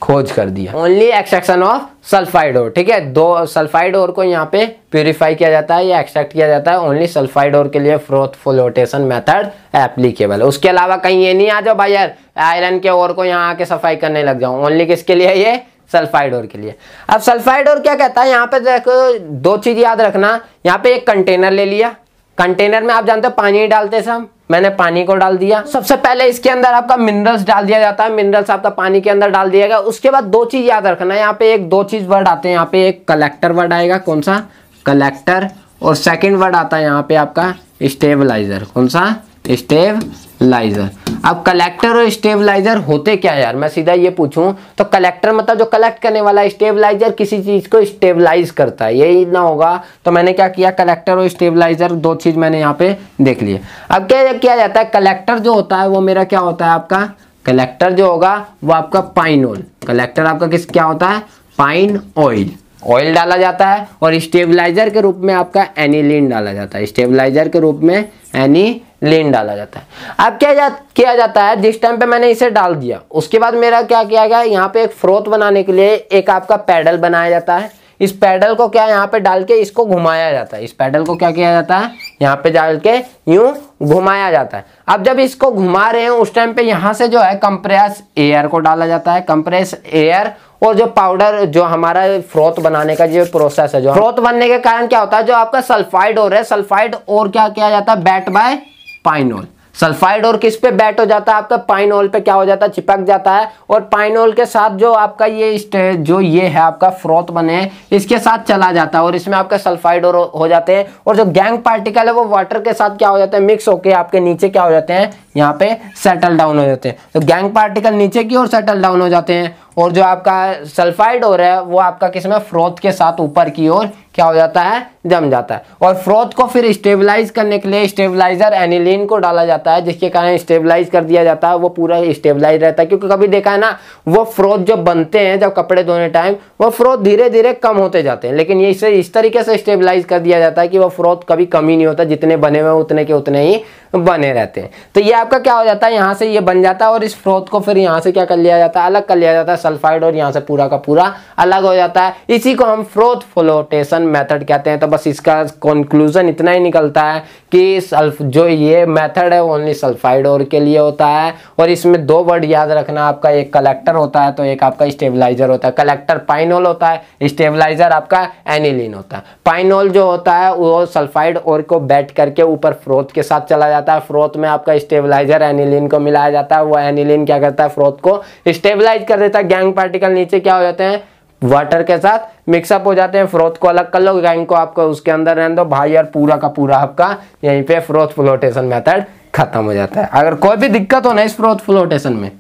खोज कर दिया। Only extraction of sulphide ore. ठीक है, दो सल्फाइड ओर को यहाँ पे प्यूरिफाई किया जाता है या एक्सट्रैक्ट किया जाता है। ओनली सल्फाइड ओर के लिए फ्रोथ फ्लोटेशन मेथड एप्लीकेबल है। उसके अलावा कहीं ये नहीं आ जाओ भाई यार आयरन के ओर को यहाँ आके सफाई करने लग जाओ। ओनली किसके लिए? ये सल्फाइड ओर के लिए। अब सल्फाइड ओर क्या कहता है? यहाँ पे देखो दो चीज याद रखना। यहाँ पे एक कंटेनर ले लिया, कंटेनर में आप जानते हो पानी डालते हैं सब, मैंने पानी को डाल दिया। सबसे पहले इसके अंदर आपका मिनरल्स डाल दिया जाता है, मिनरल्स आपका पानी के अंदर डाल दिया गया। उसके बाद दो चीज याद रखना है, यहाँ पे एक दो चीज वर्ड आते हैं। यहाँ पे एक कलेक्टर वर्ड आएगा, कौन सा? कलेक्टर। और सेकंड वर्ड आता है यहाँ पे आपका स्टेबलाइजर। कौन सा? स्टेबलाइजर। अब कलेक्टर और स्टेबलाइजर होते क्या यार? मैं सीधा ये पूछूं तो कलेक्टर मतलब जो कलेक्ट करने वाला, स्टेबलाइजर किसी चीज को स्टेबलाइज करता है, यही ना होगा। तो मैंने क्या किया, कलेक्टर और स्टेबलाइजर दो चीज मैंने यहाँ पे देख लिया। अब क्या किया जाता है? कलेक्टर जो होता है वो मेरा क्या होता है? आपका कलेक्टर जो होगा वो आपका पाइन ऑयल। कलेक्टर आपका क्या होता है? Pine oil. ऑयल डाला जाता है। और स्टेबलाइजर के रूप में आपका एनिलीन डाला जाता है। स्टेबलाइजर के रूप में एनिलीन डाला जाता है। अब क्या किया जाता है? जिस टाइम पे मैंने इसे डाल दिया उसके बाद मेरा क्या किया गया? यहाँ पे एक फ्रोथ बनाने के लिए एक आपका पैडल बनाया जाता है। इस पैडल को क्या यहाँ पे डाल के इसको घुमाया जाता है। इस पैडल को क्या किया जाता है? यहाँ पे डाल के यूं घुमाया जाता है। अब जब इसको घुमा रहे हैं उस टाइम पे यहाँ से जो है कंप्रेस एयर को डाला जाता है। कंप्रेस एयर और जो पाउडर, जो हमारा फ्रोथ बनाने का जो प्रोसेस है, जो फ्रोथ बनने के कारण क्या होता है? जो आपका सल्फाइड ओर है, सल्फाइड ओर क्या किया जाता है? But by pine oil. Sulphide और किस पे बैट हो जाता है? आपका पाइन ऑयल पे क्या हो जाता है? चिपक जाता है। और पाइन ऑयल के साथ जो आपका ये है आपका फ्रोथ बने, इसके साथ चला जाता है और इसमें आपका सल्फाइड और हो जाते हैं। और जो गैंग पार्टिकल है वो वाटर के साथ क्या हो जाते हैं? मिक्स होके आपके नीचे क्या हो जाते हैं? यहाँ पे सेटल डाउन हो जाते हैं। तो गैंग पार्टिकल नीचे की ओर सेटल डाउन हो जाते हैं और जो आपका सल्फाइड ओर है वो आपका किसमें? फ्रोथ के साथ ऊपर की ओर क्या हो जाता है? जम जाता है। और फ्रोथ को फिर स्टेबलाइज करने के लिए स्टेबलाइजर एनिलीन को डाला जाता है, जिसके कारण स्टेबलाइज कर दिया जाता है। वो पूरा स्टेबलाइज रहता है। क्योंकि कभी देखा है ना, वो फ्रोथ जो बनते हैं जब कपड़े धोने टाइम, वो फ्रोथ धीरे धीरे कम होते जाते हैं, लेकिन ये इसे इस तरीके से स्टेबलाइज कर दिया जाता है कि वो फ्रोथ कभी कम ही नहीं होता। जितने बने हुए उतने के उतने ही बने रहते हैं। तो ये आपका क्या हो जाता है? यहाँ से ये बन जाता है और इस फ्रोथ को फिर यहाँ से क्या कर लिया जाता है? अलग कर लिया जाता है। सल्फाइड और यहाँ से पूरा का पूरा अलग हो जाता है। इसी को हम फ्रोथ फ्लोटेशन मेथड कहते हैं। तो बस इसका कंक्लूजन इतना ही निकलता है कि जो ये मेथड है वो ओनली सल्फाइड ओर के लिए होता है। और इसमें दो वर्ड याद रखना आपका, एक कलेक्टर होता है तो एक आपका स्टेबलाइजर होता है। कलेक्टर पाइनॉल होता है, स्टेबलाइजर आपका एनिलीन होता है। पाइनॉल जो होता है वो सल्फाइड ओर को बैट करके ऊपर फ्रोथ के साथ चला जाता है। फ्रोथ में आपका स्टेबलाइजर एनिलीन को मिलाया जाता है। वो एनिलीन क्या करता है? फ्रोथ को स्टेबलाइज कर देता है। गैंग पार्टिकल नीचे क्या हो जाते हैं? वाटर के साथ मिक्सअप हो जाते हैं। फ्रोथ को अलग कर लो, गैंग को आपको उसके अंदर रहने दो भाई यार। पूरा का पूरा आपका यहीं पे फ्रोथ फ्लोटेशन मेथड खत्म हो जाता है। अगर कोई भी दिक्कत हो ना इस फ्रोथ फ्लोटेशन में,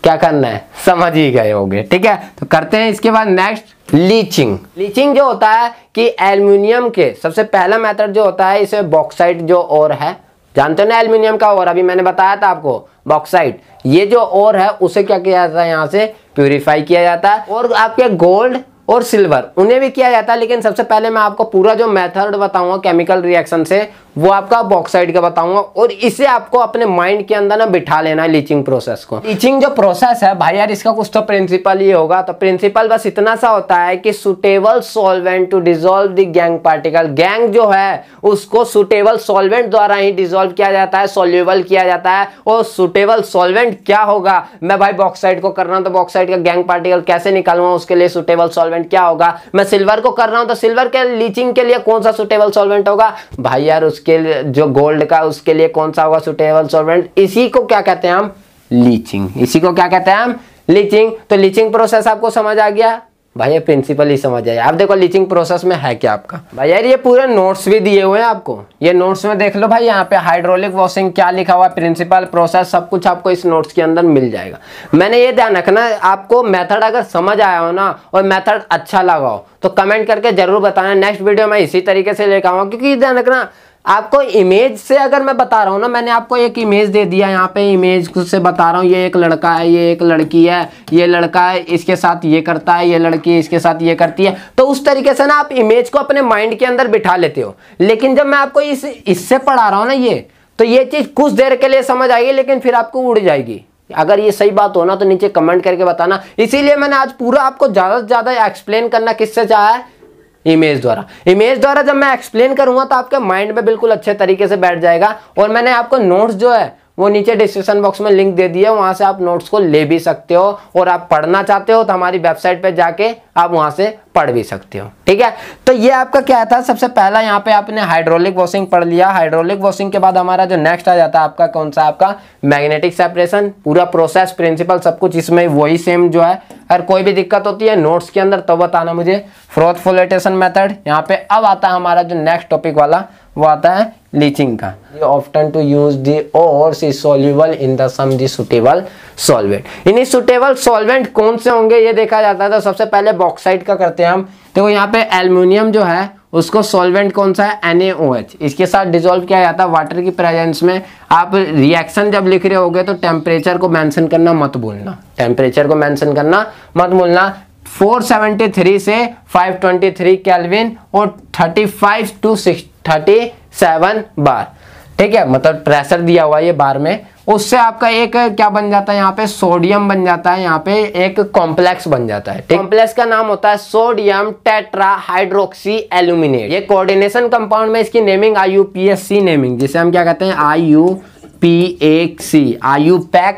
क्या करना है समझ ही गए होगे। ठीक है, तो करते हैं इसके बाद नेक्स्ट लीचिंग। लीचिंग जो होता है कि एल्युमिनियम के सबसे पहला मेथड जो होता है, इसे बॉक्साइट जो ओर है, जानते हो ना एल्युमिनियम का ओर, अभी मैंने बताया था आपको बॉक्साइट। ये जो ओर है उसे क्या किया जाता है? यहाँ से प्यूरिफाई किया जाता है। और आपके गोल्ड और सिल्वर उन्हें भी किया जाता है, लेकिन सबसे पहले मैं आपको पूरा जो मेथड बताऊंगा केमिकल रिएक्शन से वो आपका बॉक्साइट का बताऊंगा। और इसे आपको अपने माइंड के अंदर ना बिठा लेना है लीचिंग प्रोसेस को। लीचिंग जो प्रोसेस है भाई यार, इसका कुछ तो प्रिंसिपल ही होगा। तो प्रिंसिपल बस इतना सा होता है कि suitable solvent to dissolve the gangue particle. Gangue जो है उसको सुटेबल सॉल्वेंट द्वारा ही डिसॉल्व किया जाता है, सोल्यूबल किया जाता है। और सुटेबल सॉल्वेंट क्या होगा? मैं भाई बॉक्साइट को करना, तो बॉक्साइट का गैंग पार्टिकल कैसे निकालूंगा? उसके लिए सुटेबल सॉल्वेंट सॉल्वेंट क्या होगा। मैं सिल्वर को कर रहा हूं तो सिल्वर के लीचिंग के लिए कौन सा सुटेबल सॉल्वेंट होगा भाई यार, उसके लिए जो गोल्ड का उसके लिए कौन सा होगा सुटेबल सॉल्वेंट। इसी को क्या कहते हैं हम, लीचिंग। इसी को क्या कहते हैं हम, लीचिंग। तो लीचिंग प्रोसेस आपको समझ आ गया भाई, ये प्रिंसिपल ही समझ आया। आप देखो लीचिंग प्रोसेस में है क्या आपका भाई यार, ये पूरे नोट्स भी दिए हुए हैं आपको, ये नोट्स में देख लो भाई, यहाँ पे हाइड्रोलिक वॉशिंग क्या लिखा हुआ है, प्रिंसिपल प्रोसेस सब कुछ आपको इस नोट्स के अंदर मिल जाएगा। मैंने ये ध्यान रखना, आपको मेथड अगर समझ आया हो ना और मेथड अच्छा लगा हो तो कमेंट करके जरूर बताना। नेक्स्ट वीडियो में इसी तरीके से लेकर आऊंगा, क्योंकि ध्यान रखना आपको इमेज से अगर मैं बता रहा हूँ ना, मैंने आपको एक इमेज दे दिया, यहाँ पे इमेज से बता रहा हूँ, ये एक लड़का है, ये एक लड़की है, ये लड़का है इसके साथ ये करता है, ये लड़की इसके साथ ये करती है। तो उस तरीके से ना आप इमेज को अपने माइंड के अंदर बिठा लेते हो। लेकिन जब मैं आपको इससे पढ़ा रहा हूँ ना ये, तो ये चीज कुछ देर के लिए समझ आएगी लेकिन फिर आपको उड़ जाएगी। अगर ये सही बात हो ना तो नीचे कमेंट करके बताना। इसीलिए मैंने आज पूरा आपको ज्यादा से ज्यादा एक्सप्लेन करना किससे चाहा है, इमेज द्वारा। इमेज द्वारा जब मैं एक्सप्लेन करूंगा तो आपके माइंड में बिल्कुल अच्छे तरीके से बैठ जाएगा। और मैंने आपको नोट्स जो है वो नीचे डिस्क्रिप्शन बॉक्स में लिंक दे दिया, वहां से आप नोट्स को ले भी सकते हो, और आप पढ़ना चाहते हो तो हमारी वेबसाइट पे जाके आप वहां से पढ़ भी सकते हो। ठीक है, तो ये आपका क्या था, सबसे पहला यहाँ पे आपने हाइड्रोलिक वॉशिंग पढ़ लिया। हाइड्रोलिक वॉशिंग के बाद हमारा जो नेक्स्ट आ जाता है आपका कौन सा, आपका मैग्नेटिक सेपरेशन। पूरा प्रोसेस प्रिंसिपल सब कुछ इसमें वही सेम जो है। अगर कोई भी दिक्कत होती है नोट्स के अंदर तो बताना मुझे। फ्रोथ फ्लोटेशन मेथड यहाँ पे अब आता है हमारा जो नेक्स्ट टॉपिक वाला, वो आता है लीचिंग का। Often to use the ores is soluble in the some the suitable solvent. इन्हीं सुटेबल सॉल्वेंट कौन से होंगे ये देखा जाता है। तो सबसे पहले बॉक्साइट का करते हैं हम। देखो यहाँ पे एल्युमिनियम जो है उसको सॉल्वेंट कौन सा है, NaOH, इसके साथ डिसॉल्व किया जाता है वाटर की प्रेजेंस में। आप रिएक्शन जब लिख रहे होगे तो टेम्परेचर को मेंशन करना मत भूलना, टेम्परेचर को मेंशन करना मत भूलना। 473 से 523 केल्विन और 35 टू 37 बार। ठीक है, मतलब प्रेशर दिया हुआ है ये बार में। उससे आपका एक क्या बन जाता है, यहाँ पे सोडियम बन जाता है, यहाँ पे एक कॉम्प्लेक्स बन जाता है। कॉम्प्लेक्स का नाम होता है सोडियम टेट्रा हाइड्रोक्सी एल्यूमिनेट। ये कोऑर्डिनेशन कंपाउंड में इसकी नेमिंग IUPAC नेमिंग, जिसे हम क्या कहते हैं IUPAC, IUPAC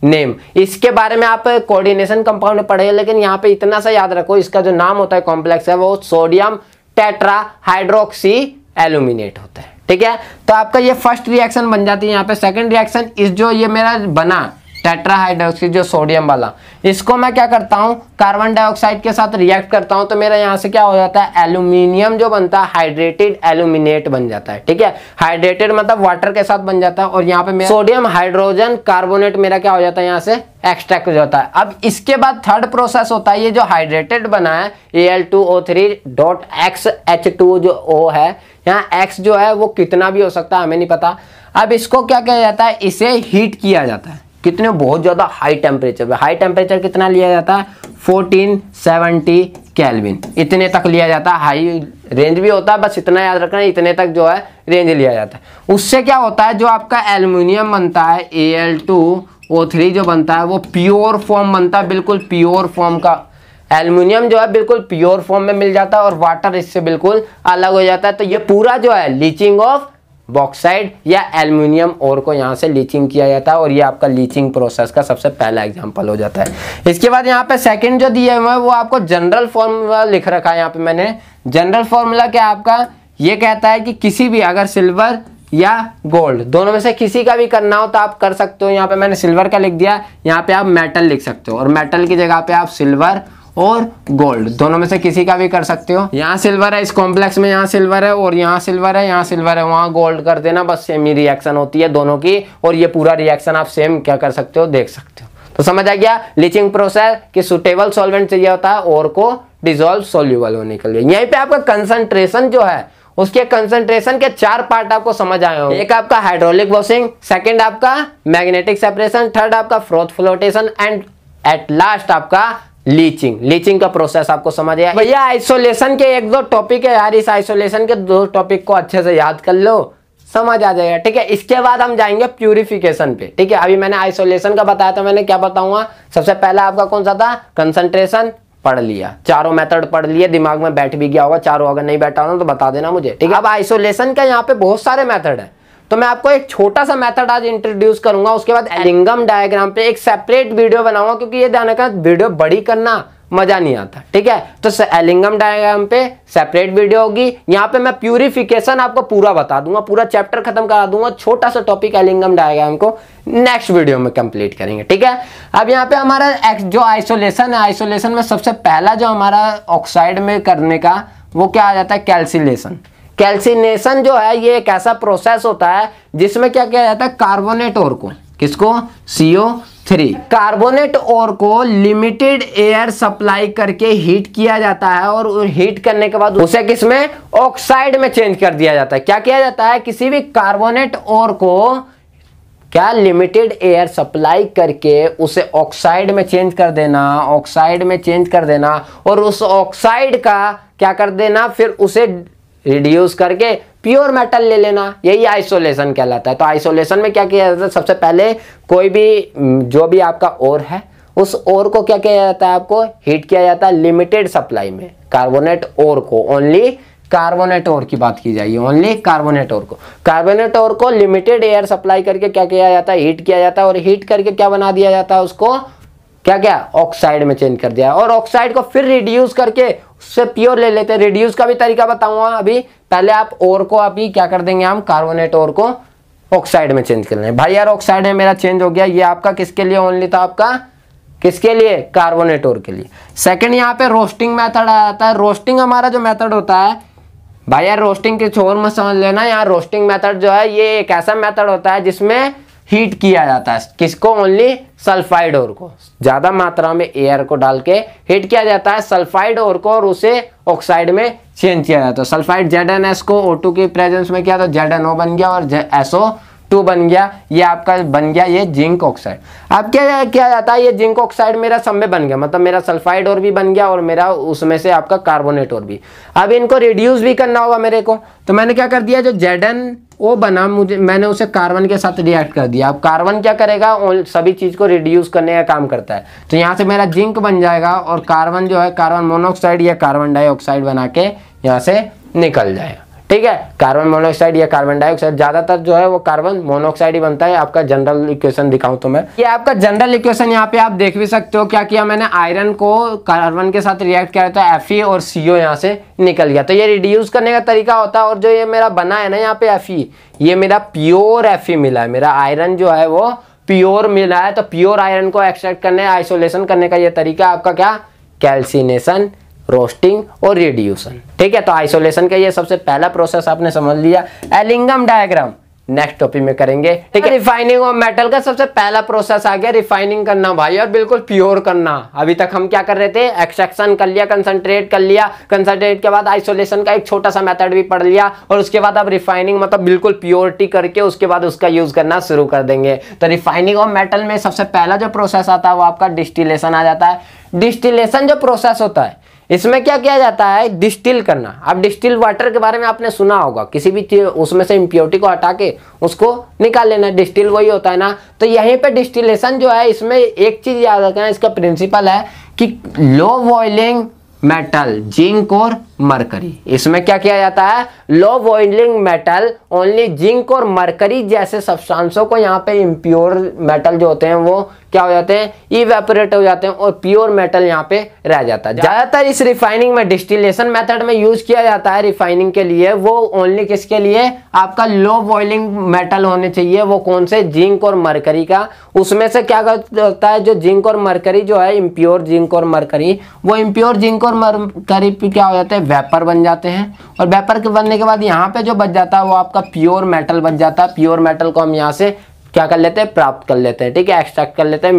नेम। इसके बारे में आप कोऑर्डिनेशन कंपाउंड में पढ़े, लेकिन यहाँ पे इतना सा याद रखो, इसका जो नाम होता है कॉम्प्लेक्स है वो सोडियम टेट्रा हाइड्रोक्सी एल्यूमिनेट होता है। ठीक है, तो आपका ये फर्स्ट रिएक्शन बन जाती है। यहाँ पे सेकंड रिएक्शन इस जो ये मेरा बना टेट्रा हाइड्रोक्सी जो सोडियम वाला, इसको मैं क्या करता हूँ कार्बन डाइऑक्साइड के साथ रिएक्ट करता हूँ, तो मेरा यहाँ से क्या हो जाता है, एल्यूमिनियम जो बनता है हाइड्रेटेड एल्यूमिनेट बन जाता है। ठीक है, हाइड्रेटेड मतलब वाटर के साथ बन जाता है, और यहाँ पे सोडियम हाइड्रोजन कार्बोनेट मेरा क्या हो जाता है, यहाँ से एक्सट्रैक्ट हो जाता है। अब इसके बाद थर्ड प्रोसेस होता है, ये जो हाइड्रेटेड बना है Al2O3.XH2 जो O है, यहाँ X जो है वो कितना भी हो सकता है, हमें नहीं पता। अब इसको क्या किया जाता है, इसे हीट किया जाता है। कितने, बहुत ज्यादा हाई टेम्परेचर पे। हाई टेम्परेचर कितना लिया जाता है, 1470 केल्विन, इतने तक लिया जाता है। हाई रेंज भी होता है, बस इतना याद रखना, इतने तक जो है रेंज लिया जाता है। उससे क्या होता है, जो आपका एल्युमिनियम बनता है Al2O3 जो बनता है वो प्योर फॉर्म बनता है, बिल्कुल प्योर फॉर्म का एल्युमिनियम जो है बिल्कुल प्योर फॉर्म में मिल जाता है, और वाटर इससे बिल्कुल अलग हो जाता है। तो ये पूरा जो है लीचिंग ऑफ बॉक्साइड या एल्युमिनियम ओर को यहाँ से लीचिंग किया जाता है, और ये आपका लीचिंग प्रोसेस का सबसे पहला एग्जांपल हो जाता है। इसके बाद यहाँ पे सेकंड जो दिया हुआ है वो आपको जनरल फॉर्मूला लिख रखा है। यहाँ पे मैंने जनरल फॉर्मूला क्या आपका ये कहता है कि किसी भी अगर सिल्वर या गोल्ड दोनों में से किसी का भी करना हो तो आप कर सकते हो। यहाँ पे मैंने सिल्वर का लिख दिया, यहाँ पे आप मेटल लिख सकते हो, और मेटल की जगह पे आप सिल्वर और गोल्ड दोनों में से किसी का भी कर सकते हो। यहाँ सिल्वर है इस कॉम्प्लेक्स में, यहाँ सिल्वर है, और यहाँ सिल्वर है, यहाँ सिल्वर है, वहाँ गोल्ड कर देना, बस सेम ही रिएक्शन होती है दोनों की, और ये पूरा रिएक्शन आप सेम क्या कर सकते हो, देख सकते हो। तो समझ आ गया लीचिंग प्रोसेस कि सुटेबल सॉल्वेंट चाहिए होता है और को डिसॉल्व सोल्यूबल होने के लिए। यहीं पे आपका कंसंट्रेशन जो है उसके कंसंट्रेशन के 4 पार्ट आपको समझ आए होंगे। एक आपका हाइड्रोलिक वॉशिंग, सेकंड आपका मैग्नेटिक सेपरेशन, थर्ड आपका froth flotation, and at last आपका लीचिंग। लीचिंग का प्रोसेस आपको समझ आया। भैया आइसोलेशन के 1-2 टॉपिक है यार, इस आइसोलेशन के 2 टॉपिक को अच्छे से याद कर लो, समझ आ जाएगा। ठीक है, इसके बाद हम जाएंगे प्यूरिफिकेशन पे। ठीक है, अभी मैंने आइसोलेशन का बताया था, मैंने क्या बताऊंगा, सबसे पहला आपका कौन सा था, कंसंट्रेशन पढ़ लिया, चारों मेथड पढ़ लिए, दिमाग में बैठ भी गया होगा चारों, अगर नहीं बैठा हो तो बता देना मुझे। ठीक है, अब आइसोलेशन का यहाँ पे बहुत सारे मेथड है, तो मैं आपको एक छोटा सा मेथड आज इंट्रोड्यूस करूंगा। उसके बाद एलिंगम डायग्राम पे एक सेपरेट वीडियो बनाऊंगा, क्योंकि ये ध्यान रखना वीडियो बड़ी करना मजा नहीं आता। ठीक है, तो एलिंगम डायग्राम पे सेपरेट वीडियो होगी। यहाँ पे मैं प्यूरिफिकेशन आपको पूरा बता दूंगा, पूरा चैप्टर खत्म करा दूंगा। छोटा सा टॉपिक एलिंगम डायग्राम को नेक्स्ट वीडियो में कंप्लीट करेंगे। ठीक है, अब यहाँ पे हमारा जो आइसोलेशन है, आइसोलेशन में सबसे पहला जो हमारा ऑक्साइड में करने का वो क्या आ जाता है, कैल्सिनेशन। कैल्सिनेशन जो है ये एक ऐसा प्रोसेस होता है जिसमें क्या किया जाता है, कार्बोनेट ओर को, किसको, CO3, कार्बोनेट ओर को लिमिटेड एयर सप्लाई करके हीट किया जाता है और हीट करने के बाद उसे किसमें, ऑक्साइड में चेंज कर दिया जाता है। क्या किया जाता है, किसी भी कार्बोनेट ओर को क्या लिमिटेड एयर सप्लाई करके उसे ऑक्साइड में चेंज कर देना, ऑक्साइड में चेंज कर देना और उस ऑक्साइड का क्या कर देना, फिर उसे रिड्यूस करके प्योर मेटल ले लेना। यही आइसोलेशन कहलाता है। तो आइसोलेशन में क्या किया जाता है, सबसे पहले कोई भी जो भी आपका ओर है उस ओर को क्या किया जाता है, आपको हीट किया जाता है लिमिटेड सप्लाई में। कार्बोनेट ओर को, ओनली कार्बोनेट ओर की बात की जाएगी, ओनली कार्बोनेट ओर को, कार्बोनेट ओर को लिमिटेड एयर सप्लाई करके क्या किया जाता है, हीट किया जाता है और हीट करके क्या बना दिया जाता है, उसको क्या क्या ऑक्साइड में चेंज कर दिया और ऑक्साइड को फिर रिड्यूस करके उससे प्योर ले लेते हैं। रिड्यूस का भी तरीका बताऊंगा अभी, पहले आप ओर को अभी क्या कर देंगे, हम कार्बोनेट ओर को ऑक्साइड में चेंज कर लेंगे। भाई यार ऑक्साइड में मेरा चेंज हो गया, ये आपका किसके लिए ओनली था, आपका किसके लिए, कार्बोनेट ओर के लिए। सेकंड यहाँ पे रोस्टिंग मेथड आ जाता है। रोस्टिंग हमारा जो मेथड होता है, भाई यार रोस्टिंग के छोर में समझ लेना, यहाँ रोस्टिंग मेथड जो है ये एक ऐसा मेथड होता है जिसमें हीट किया जाता है, किसको, ओनली सल्फाइड ओर को, ज्यादा मात्रा में एयर को डाल के हीट किया जाता है सल्फाइड ओर को और उसे ऑक्साइड में चेंज किया जाता है। सल्फाइड ZnS को O2 की प्रेजेंस में किया तो ZnO बन गया और SO2 बन गया, ये आपका बन गया ये जिंक ऑक्साइड। अब क्या किया जाता है, ये जिंक ऑक्साइड मेरा सब में बन गया, मतलब मेरा सल्फाइड और भी बन गया और मेरा उसमें से आपका कार्बोनेट और भी। अब इनको रिड्यूस भी करना होगा मेरे को, तो मैंने क्या कर दिया, जो ZnO बना मैंने उसे कार्बन के साथ रिएक्ट कर दिया। अब कार्बन क्या करेगा, सभी चीज को रिड्यूस करने का काम करता है, तो यहाँ से मेरा जिंक बन जाएगा और कार्बन जो है कार्बन मोनोऑक्साइड या कार्बन डाइऑक्साइड बना के यहाँ से निकल जाएगा। ठीक है, कार्बन मोनोऑक्साइड या कार्बन डाइऑक्साइड, ज्यादातर जो है वो कार्बन मोनोऑक्साइड ही बनता है। आपका जनरल इक्वेशन दिखाऊं तो मैं, ये आपका जनरल इक्वेशन यहाँ पे आप देख भी सकते हो। क्या किया मैंने, आयरन को कार्बन के साथ रिएक्ट किया तो Fe और CO यहाँ से निकल गया। तो ये रिड्यूस करने का तरीका होता है। और जो ये मेरा बना है ना यहाँ पे Fe, ये मेरा प्योर Fe मिला है, मेरा आयरन जो है वो प्योर मिला है। तो प्योर आयरन को एक्सट्रैक्ट करने, आइसोलेशन करने का ये तरीका आपका क्या, कैल्सिनेशन, रोस्टिंग और रिड्यूसन। ठीक है, तो आइसोलेशन का ये सबसे पहला प्रोसेस आपने समझ लिया। एलिंगम डायग्राम नेक्स्ट टॉपिक में करेंगे। ठीक है, रिफाइनिंग ऑफ मेटल का सबसे पहला प्रोसेस आ गया, रिफाइनिंग करना भाई, और बिल्कुल प्योर करना। अभी तक हम क्या कर रहे थे, एक्सट्रैक्शन कर लिया, कंसंट्रेट कर लिया, कंसंट्रेट के बाद आइसोलेशन का एक छोटा सा मेथड भी पढ़ लिया और उसके बाद अब रिफाइनिंग मतलब बिल्कुल प्योरिटी करके उसके बाद उसका यूज करना शुरू कर देंगे। तो रिफाइनिंग ऑफ मेटल में सबसे पहला जो प्रोसेस आता है वो आपका डिस्टिलेशन आ जाता है। डिस्टिलेशन जो प्रोसेस होता है इसमें क्या किया जाता है, डिस्टिल करना। अब डिस्टिल वाटर के बारे में आपने सुना होगा, किसी भी चीज उसमें से इम्प्योरिटी को हटा के उसको निकाल लेना, डिस्टिल वही होता है ना। तो यहीं पे डिस्टिलेशन जो है इसमें एक चीज याद रखना, इसका प्रिंसिपल है कि लो बॉइलिंग मेटल जिंक और मरकरी, इसमें क्या किया जाता है, low boiling metal only zinc और मरकरी जैसे सब्सटेंसों को यहाँ पे इम्प्योर मेटल जो होते हैं वो क्या हो जाते हैं, इवेपोरेट हो जाते हैं और प्योर मेटल यहाँ पे रह जाता है। ज्यादातर इस रिफाइनिंग में डिस्टिलेशन मेथड में यूज किया जाता है रिफाइनिंग के लिए, वो ओनली किसके लिए, आपका लो बॉइलिंग मेटल होने चाहिए। वो कौन से, जिंक और मरकरी का। उसमें से क्या होता है, जो जिंक और मरकरी जो है इम्प्योर जिंक और मरकरी, वो इम्प्योर जिंक और मरकरी क्या हो जाते हैं, वेपर बन जाते हैं। और वेपर के बनने के बाद यहाँ पे जो बच जाता है वो आपका प्योर मेटल बच जाता है। प्योर मेटल को हम यहाँ से क्या कर लेते हैं, प्राप्त कर लेते हैं। ठीक है, एक्सट्रैक्ट कर लेते हैं,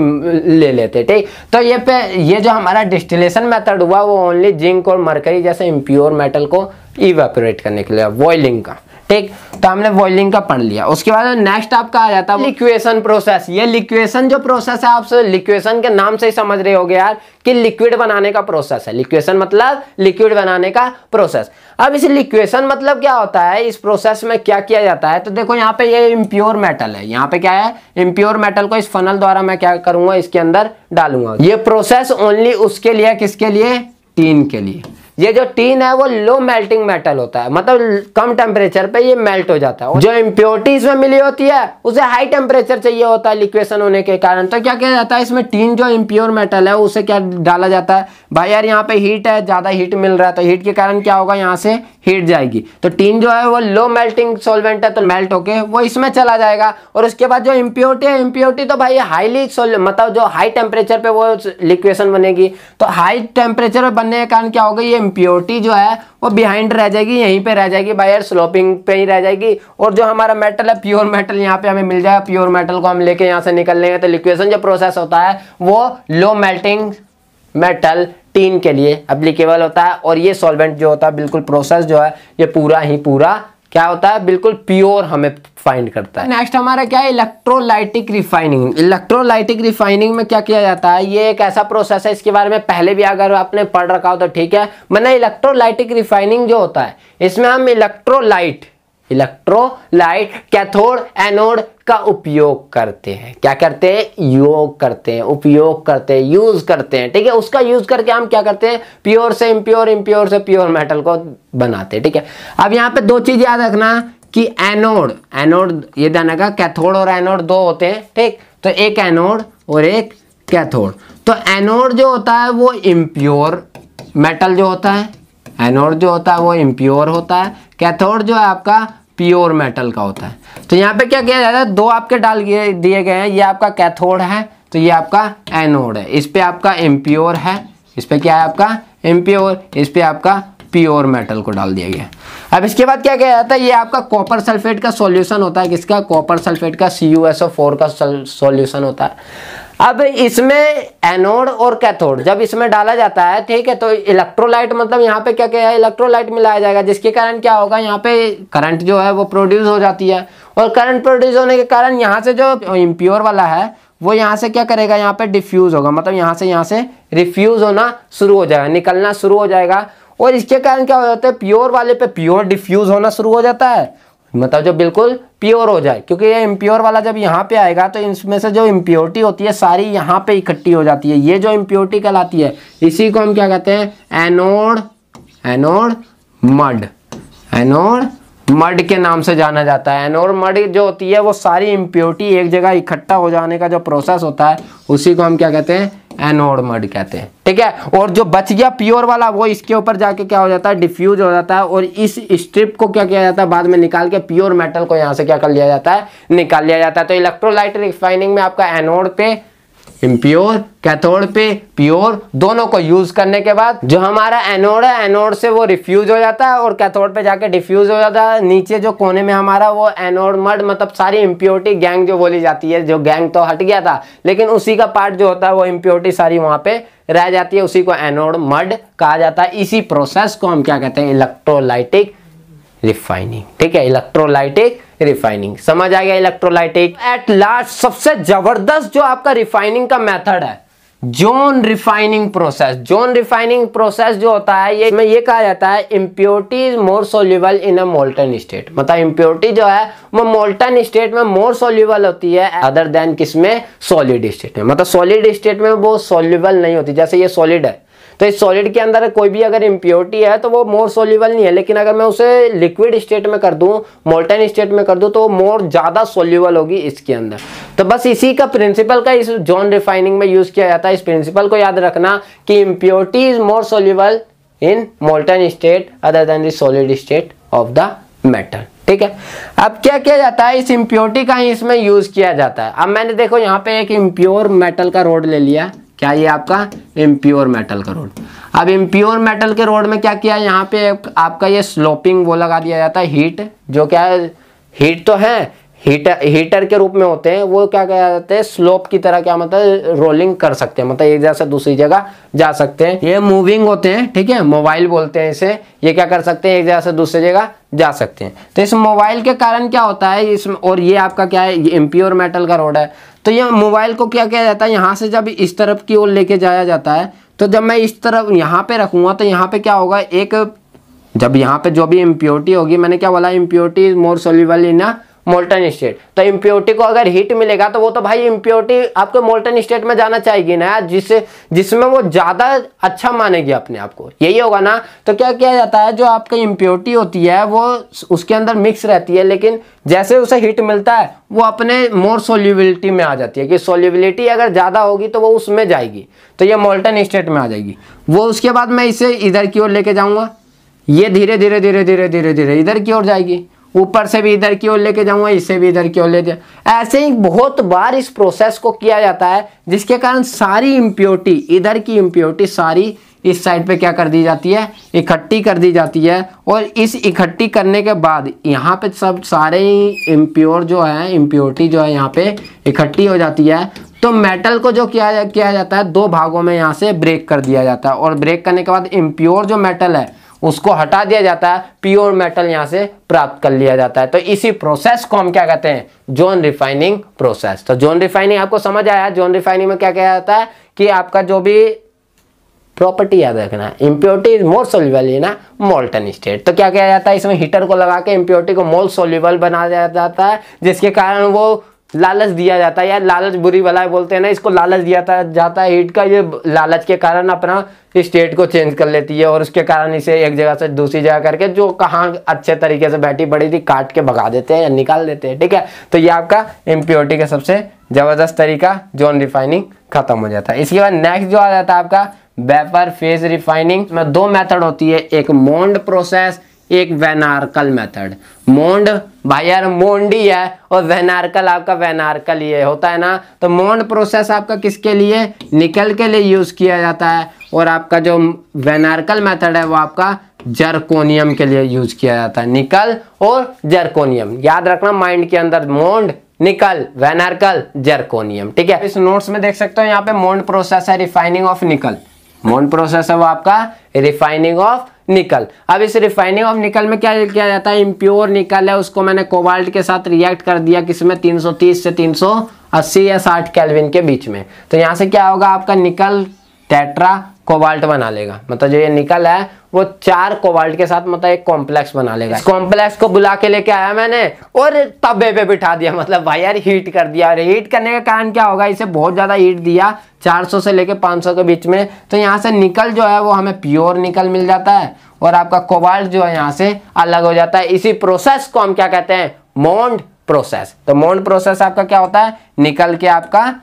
ले लेते हैं। ठीक, तो ये जो हमारा डिस्टिलेशन मेथड हुआ वो ओनली जिंक और मरकरी जैसे इम्प्योर मेटल को इवेपोरेट करने के लिए, बॉइलिंग का। ठीक, तो हमने बॉइलिंग का पढ़ लिया। उसके बाद नेक्स्ट आपका आ जाता है लिक्वेशन प्रोसेस। ये लिक्वेशन जो प्रोसेस है, आप लिक्वेशन के नाम से ही समझ रहे होगे यार कि लिक्विड बनाने का प्रोसेस है। लिक्वेशन मतलब लिक्विड बनाने का प्रोसेस। अब इस लिक्वेशन मतलब क्या होता है, इस प्रोसेस में क्या किया जाता है, तो देखो यहाँ पे ये इम्प्योर मेटल है, यहाँ पे क्या है, इम्प्योर मेटल को इस फनल द्वारा मैं क्या करूंगा, इसके अंदर डालूंगा। ये प्रोसेस ओनली उसके लिए, किसके लिए, टीन के लिए। ये जो टीन है वो लो मेल्टिंग मेटल होता है, मतलब कम टेम्परेचर पे ये मेल्ट हो जाता है। जो इम्प्योरिटी इसमें मिली होती है उसे हाई टेम्परेचर चाहिए होता है लिक्वेशन होने के कारण, तो क्या किया जाता है इसमें टीन जो इम्प्योर मेटल है उसे क्या डाला जाता है, भाई यार यहाँ पे हीट है, ज्यादा हीट मिल रहा है, तो हीट के कारण क्या होगा, यहाँ से हीट जाएगी, तो टीन जो है वो लो मेल्टिंग सॉल्वेंट है, तो मेल्ट होके वो इसमें चला जाएगा। और उसके बाद जो इम्प्योरिटी है, इम्प्योरिटी तो भाई हाईली मतलब जो हाई टेम्परेचर पे वो लिक्वेशन बनेगी, तो हाई टेम्परेचर पे बनने के कारण क्या होगा, ये इम्प्योरिटी जो है वो बिहाइंड रह जाएगी, यहीं पे रह जाएगी भाई यार, स्लोपिंग पे ही रह जाएगी। और जो हमारा मेटल है प्योर मेटल यहाँ पे हमें मिल जाएगा, प्योर मेटल को हम लेके यहाँ से निकल लेंगे, तो लिक्वेशन जो प्रोसेस होता है वो लो मेल्टिंग मेटल टीन के लिए एप्लीकेबल होता है। और ये सॉल्वेंट जो होता है बिल्कुल प्रोसेस जो है ये पूरा ही पूरा क्या होता है, बिल्कुल प्योर हमें फाइंड करता है। नेक्स्ट हमारा क्या है, इलेक्ट्रोलाइटिक रिफाइनिंग। इलेक्ट्रोलाइटिक रिफाइनिंग में क्या किया जाता है, ये एक ऐसा प्रोसेस है, इसके बारे में पहले भी अगर आपने पढ़ रखा हो तो ठीक है, वरना इलेक्ट्रोलाइटिक रिफाइनिंग जो होता है इसमें हम इलेक्ट्रोलाइट कैथोड एनोड का उपयोग करते हैं। क्या करते हैं, उपयोग करते हैं, यूज करते हैं, ठीक है। उसका यूज करके हम क्या करते हैं, प्योर से इम्प्योर, इम्प्योर से प्योर मेटल को बनाते हैं, ठीक है। अब यहाँ पे दो चीज याद रखना कि एनोड ये देना का कैथोड और एनोड दो होते हैं, ठीक। तो एक एनोड और एक कैथोड। तो एनोड जो होता है वो इम्प्योर मेटल जो होता है, एनोड जो होता है वो इम्प्योर होता है, कैथोड जो है आपका प्योर मेटल का होता है। तो यहाँ पे क्या किया जाता है, दो आपके डाल दिए गए हैं, ये आपका कैथोड है तो ये आपका एनोड है, इस पे आपका इम्प्योर है, इस पे क्या है आपका इम्प्योर, इस पे आपका प्योर मेटल को डाल दिया गया। अब इसके बाद क्या किया जाता है, ये आपका कॉपर सल्फेट का सॉल्यूशन होता है, किसका, कॉपर सल्फेट का CuSO4 का सॉल्यूशन होता है। अब इसमें एनोड और कैथोड जब इसमें डाला जाता है, ठीक है, तो इलेक्ट्रोलाइट मतलब यहाँ पे क्या क्या है, इलेक्ट्रोलाइट मिलाया जाएगा, जिसके कारण क्या होगा, यहाँ पे करंट जो है वो प्रोड्यूस हो जाती है। और करंट प्रोड्यूस होने के कारण यहाँ से जो इम्प्योर वाला है वो यहाँ से क्या करेगा, यहाँ पे डिफ्यूज होगा, मतलब यहाँ से रिफ्यूज होना शुरू हो जाएगा, निकलना शुरू हो जाएगा। और इसके कारण क्या हो जाता है, प्योर वाले पे प्योर डिफ्यूज होना शुरू हो जाता है, मतलब जो बिल्कुल प्योर हो जाए, क्योंकि ये इम्प्योर वाला जब यहाँ पे आएगा तो इसमें से जो इम्प्योरिटी होती है सारी यहाँ पे इकट्ठी हो जाती है, ये जो इम्प्योरिटी कहलाती है इसी को हम क्या कहते हैं, एनोड मड के नाम से जाना जाता है। एनोड मड जो होती है वो सारी इम्प्योरिटी एक जगह इकट्ठा हो जाने का जो प्रोसेस होता है उसी को हम क्या कहते हैं, एनोड मड कहते हैं, ठीक है। और जो बच गया प्योर वाला वो इसके ऊपर जाके क्या हो जाता है, डिफ्यूज हो जाता है, और इस स्ट्रिप को क्या किया जाता है, बाद में निकाल के प्योर मेटल को यहाँ से क्या कर लिया जाता है, निकाल लिया जाता है। तो इलेक्ट्रोलाइट रिफाइनिंग में आपका एनोड पे इम्प्योर, कैथोड पे प्योर, दोनों को यूज करने के बाद जो हमारा एनोड है, एनोड से वो रिफ्यूज हो जाता है और कैथोड पे जाके डिफ्यूज हो जाता है। नीचे जो कोने में हमारा वो एनोड मड मतलब सारी इम्प्योरिटी गैंग जो बोली जाती है, जो गैंग तो हट गया था लेकिन उसी का पार्ट जो होता है वो इम्प्योरिटी सारी वहां पे रह जाती है, उसी को एनोड मड कहा जाता है। इसी प्रोसेस को हम क्या कहते हैं, इलेक्ट्रोलाइटिक रिफाइनिंग, ठीक है, इलेक्ट्रोलाइटिक रिफाइनिंग। समझ आ गया इलेक्ट्रोलाइटिक। एट लास्ट सबसे जबरदस्त जो आपका रिफाइनिंग का मेथड है, zone refining process. Zone refining process जो होता है ये में ये कहा जाता है impurity is more soluble in a molten state, मतलब इम्प्योरिटी जो है वो मोल्टन स्टेट में मोर सोल्यूबल होती है अदर देन किसमें, सॉलिड स्टेट में। मतलब सॉलिड स्टेट में वो सोल्यूबल नहीं होती, जैसे ये सॉलिड है तो इस सॉलिड के अंदर कोई भी अगर इम्प्योरिटी है तो वो मोर सोल्यूबल नहीं है, लेकिन अगर मैं उसे लिक्विड स्टेट में कर दूं, मोल्टन स्टेट में कर दूं तो मोर ज्यादा सोल्यूबल होगी इसके अंदर। तो बस इसी का प्रिंसिपल का इस जोन रिफाइनिंग में यूज किया जाता है। इस प्रिंसिपल को याद रखना कि impurity is more soluble in molten state other than the solid state of the metal, ठीक है। अब क्या किया जाता है, इस इम्प्योरिटी का ही इसमें यूज किया जाता है। अब मैंने देखो यहाँ पे एक इम्प्योर मेटल का रोड ले लिया, क्या ये आपका इम्प्योर मेटल का रोड। अब इम्प्योर मेटल के रोड में क्या किया, यहाँ पे आपका ये स्लोपिंग वो लगा दिया जाता है, हीट जो क्या है, हीट तो है, हीटर के रूप में होते हैं, वो क्या कहा जाते हैं, स्लोप की तरह, क्या मतलब रोलिंग कर सकते हैं, मतलब एक जगह से दूसरी जगह जा सकते हैं। ये मूविंग होते हैं, ठीक है, मोबाइल बोलते हैं इसे। ये क्या कर सकते हैं, एक जगह से दूसरी जगह जा सकते हैं। तो इस मोबाइल के कारण क्या होता है इसमें, और ये आपका क्या है, ये इम्प्योर मेटल का रोड है। तो ये मोबाइल को क्या किया जाता है, यहाँ से जब इस तरफ की ओर लेके जाया जाता है, तो जब मैं इस तरफ यहाँ पे रखूंगा तो यहाँ पे क्या होगा, एक जब यहाँ पे जो भी इम्प्योरिटी होगी, मैंने क्या बोला, impurity is more soluble in a molten state. तो इम्प्योरिटी को अगर हीट मिलेगा तो वो तो भाई इम्प्योरिटी आपको मोल्टन स्टेट में जाना चाहिए ना, जिसमें वो ज्यादा अच्छा मानेगी अपने आप को, यही होगा ना। तो क्या किया जाता है, जो आपकी इम्प्योरिटी होती है वो उसके अंदर मिक्स रहती है, लेकिन जैसे उसे हीट मिलता है वो अपने मोर सोल्यूबिलिटी में आ जाती है, कि सोल्यूबिलिटी अगर ज्यादा होगी तो वो उसमें जाएगी, तो ये मोल्टन स्टेट में आ जाएगी। वो उसके बाद मैं इसे इधर की ओर लेके जाऊंगा, ये धीरे धीरे धीरे धीरे धीरे धीरे इधर की ओर जाएगी, ऊपर से भी इधर की ओर लेके जाऊंगा, इसे भी इधर की ओर ले जाऊंगा। ऐसे ही बहुत बार इस प्रोसेस को किया जाता है, जिसके कारण सारी इम्प्योरिटी, इधर की इम्प्योरिटी सारी इस साइड पे क्या कर दी जाती है, इकट्ठी कर दी जाती है। और इस इकट्ठी करने के बाद यहाँ पे सब सारे इम्प्योर जो है, इम्प्योरिटी जो है यहाँ पे इकट्ठी हो जाती है। तो मेटल को जो किया जाता है, दो भागों में यहाँ से ब्रेक कर दिया जाता है, और ब्रेक करने के बाद इम्प्योर जो मेटल है उसको हटा दिया जाता है, प्योर मेटल यहाँ से प्राप्त कर लिया जाता है। तो इसी प्रोसेस को हम क्या कहते हैं, जोन रिफाइनिंग प्रोसेस। तो जोन रिफाइनिंग आपको समझ आया। जोन रिफाइनिंग में क्या किया जाता है कि आपका जो भी प्रॉपर्टी याद रखना है, impurity is more soluble in molten state. तो क्या किया जाता है, इसमें हीटर को लगा के इम्प्योरिटी को मोर सोल्यूबल बना दिया जाता है, जिसके कारण वो लालच दिया जाता है, यार लालच बुरी भलाई बोलते हैं ना, इसको लालच दिया जाता है हीट का। ये लालच के कारण अपना स्टेट को चेंज कर लेती है, और उसके कारण इसे एक जगह से दूसरी जगह करके, जो कहाँ अच्छे तरीके से बैठी पड़ी थी, काट के भगा देते हैं या निकाल देते हैं। ठीक है, तो ये आपका इम्प्योरिटी का सबसे जबरदस्त तरीका जोन रिफाइनिंग खत्म हो जाता है। इसके बाद नेक्स्ट जो आ जाता है आपका वेपर फेज रिफाइनिंग में दो मेथड होती है, एक मोंड प्रोसेस, एक वैन आर्कल मेथड। मोंड भाई यार मोंडी है, और वैन आर्कल आपका वैन आर्कल ये होता है ना। तो मोंड प्रोसेस आपका किसके लिए, निकल के लिए यूज किया जाता है, और आपका जो वैन आर्कल मेथड है वो आपका जर्कोनियम के लिए यूज किया जाता है। निकल और जर्कोनियम याद रखना माइंड के अंदर, मोंड, निकल, वैन आर्कल, जर्कोनियम। ठीक है, इस नोट्स में देख सकते हो यहाँ पे मोंड प्रोसेस है रिफाइनिंग ऑफ निकल। मोंड प्रोसेस है वो आपका रिफाइनिंग ऑफ निकल। अब इस रिफाइनिंग ऑफ निकल में क्या किया जाता है, इम्प्योर निकल है उसको मैंने कोबाल्ट के साथ रिएक्ट कर दिया, किसमें 330 से 380 या 60 केल्विन के बीच में। तो यहाँ से क्या होगा, आपका निकल टेट्रा कोबाल्ट बना लेगा, मतलब जो ये निकल है वो 4 कोबाल्ट के साथ मतलब एक कॉम्प्लेक्स बना लेगा। इस कॉम्प्लेक्स को बुला के लेके आया मैंने और तवे पे बिठा दिया, मतलब भाई यार हीट कर दिया। और हीट करने का कारण क्या होगा, इसे बहुत ज्यादा हीट दिया 400 से लेके 500 के बीच में, तो यहाँ से निकल जो है वो हमें प्योर निकल मिल जाता है, और आपका कोबाल्ट जो है यहाँ से अलग हो जाता है। इसी प्रोसेस को हम क्या कहते हैं, मोंड प्रोसेस। तो मोंड प्रोसेस आपका क्या होता है, निकल के आपका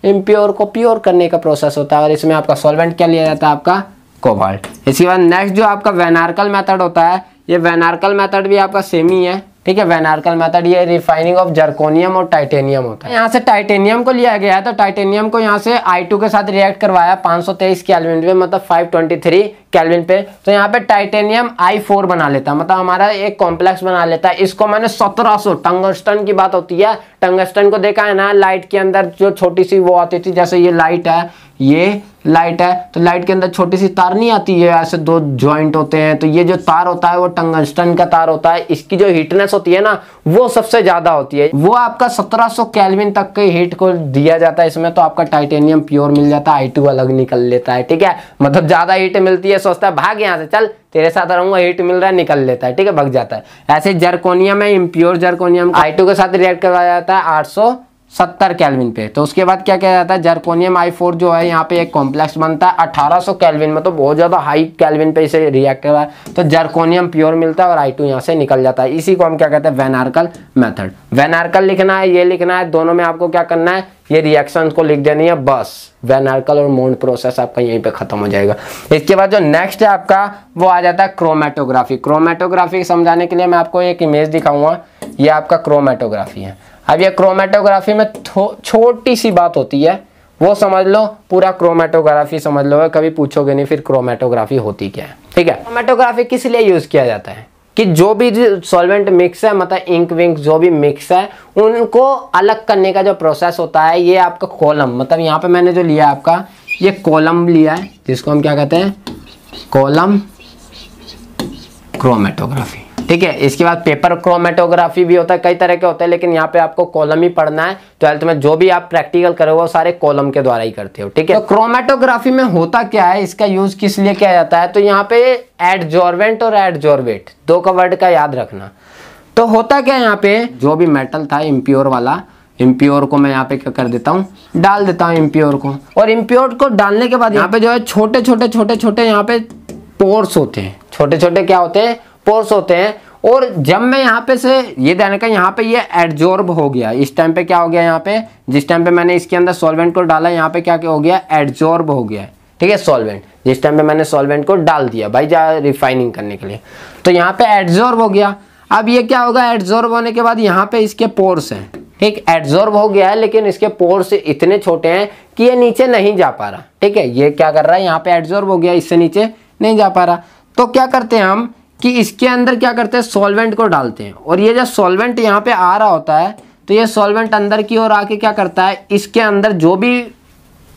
इम्प्योर को प्योर करने का प्रोसेस होता है, और इसमें आपका सॉल्वेंट क्या लिया जाता है, आपका कोबाल्ट। इसके बाद नेक्स्ट जो आपका वैन आर्कल मेथड होता है, ये वैन आर्कल मेथड भी आपका सेम ही है। ठीक है, वैन आर्कल मेथड ये रिफाइनिंग ऑफ जर्कोनियम और टाइटेनियम होता है। यहाँ से टाइटेनियम को लिया गया है, तो टाइटेनियम को यहाँ से I2 के साथ रिएक्ट करवाया 523 केल्विन पे, मतलब 523 केल्विन पे। तो यहाँ पे टाइटेनियम I4 बना लेता है, मतलब हमारा एक कॉम्प्लेक्स बना लेता है। इसको मैंने 1700, टंगस्टन की बात होती है, टंगस्टन को देखा है ना, लाइट के अंदर जो छोटी सी वो आती थी, जैसे ये लाइट है, ये लाइट है, तो लाइट के अंदर छोटी सी तार नहीं आती है, ऐसे 2 जॉइंट होते हैं, तो ये जो तार होता है वो टंगस्टन का तार होता है। इसकी जो हीटनेस होती है ना वो सबसे ज्यादा होती है, वो आपका 1700 केल्विन तक के हीट को दिया जाता है इसमें। तो आपका टाइटेनियम प्योर मिल जाता है, I2 अलग निकल लेता है। ठीक है, मतलब ज्यादा हीट मिलती है, सोचता है भाग यहाँ से, चल तेरे साथ रहूंगा, हीट मिल रहा है, निकल लेता है। ठीक है, भग जाता है। ऐसे जर्कोनियम है, इम्प्योर जर्कोनियम I2 के साथ रिएक्ट करवाया जाता है 870 केल्विन पे। तो उसके बाद क्या किया जाता है, जर्कोनियम I4 जो है यहाँ पे एक कॉम्प्लेक्स बनता है 1800 केल्विन में, तो बहुत ज्यादा हाई केल्विन पे इसे रिएक्ट करवा है, तो जर्कोनियम प्योर मिलता है और I2 यहाँ से निकल जाता है। इसी को हम क्या कहते हैं, वैन आर्कल मेथड। वैन आर्कल लिखना है, ये लिखना है, दोनों में आपको क्या करना है, ये रिएक्शन को लिख देनी है बस। वैन आर्कल और मोंड प्रोसेस आपका यहीं पे खत्म हो जाएगा। इसके बाद जो नेक्स्ट है आपका वो आ जाता है क्रोमेटोग्राफी। क्रोमेटोग्राफी समझाने के लिए मैं आपको एक इमेज दिखाऊंगा, ये आपका क्रोमेटोग्राफी है। अब ये क्रोमेटोग्राफी में छोटी सी बात होती है, वो समझ लो, पूरा क्रोमेटोग्राफी समझ लो, कभी पूछोगे नहीं फिर क्रोमेटोग्राफी होती क्या है। ठीक है, क्रोमेटोग्राफी किस लिए यूज किया जाता है कि जो भी सॉल्वेंट मिक्स है, मतलब इंक विंक जो भी मिक्स है, उनको अलग करने का जो प्रोसेस होता है, ये आपका कॉलम, मतलब यहाँ पे मैंने जो लिया आपका ये कॉलम लिया है, जिसको हम क्या कहते हैं, कॉलम क्रोमेटोग्राफी। ठीक है, इसके बाद पेपर क्रोमेटोग्राफी भी होता है, कई तरह के होते हैं, लेकिन यहाँ पे आपको कॉलम ही पढ़ना है। 12th में जो भी आप प्रैक्टिकल करोगे वो सारे कॉलम के द्वारा ही करते हो। ठीक है, तो क्रोमेटोग्राफी में होता क्या है, इसका यूज किस लिए किया जाता है, तो यहाँ पे एडजॉर्वेंट और एडजॉर्वेट 2 का वर्ड का याद रखना। तो होता क्या यहाँ पे, जो भी मेटल था इम्प्योर वाला, इम्प्योर को मैं यहाँ पे क्या कर देता हूँ, डाल देता हूँ इम्प्योर को। और इम्प्योर को डालने के बाद यहाँ पे जो है छोटे छोटे यहाँ पे पोर्स होते हैं, छोटे छोटे क्या होते हैं, पोर्स होते हैं। और जब मैं यहाँ पे से ये देने का, यहाँ पे ये एडजॉर्ब हो गया, इस टाइम पे क्या हो गया, यहाँ पे जिस टाइम पे मैंने इसके अंदर सॉल्वेंट को डाला, यहाँ पे क्या हो गया, एडजॉर्ब हो गया है, ठीक है। सॉल्वेंट जिस टाइम पे मैंने सॉल्वेंट को डाल दिया भाई रिफाइनिंग करने के लिए, तो यहाँ पे एडजॉर्ब हो गया। अब ये क्या होगा, एडजॉर्ब होने के बाद यहाँ पे इसके पोर्स हैं, ठीक, एडजॉर्ब हो गया है लेकिन इसके पोर्स इतने छोटे हैं कि ये नीचे नहीं जा पा रहा, ठीक है। ये क्या कर रहा है, यहाँ पे एडजॉर्ब हो गया, इससे नीचे नहीं जा पा रहा। तो क्या करते हैं हम कि इसके अंदर क्या करते हैं, सॉल्वेंट को डालते हैं। और ये जब सॉल्वेंट यहाँ पे आ रहा होता है तो ये सॉल्वेंट अंदर की ओर आके क्या करता है, इसके अंदर जो भी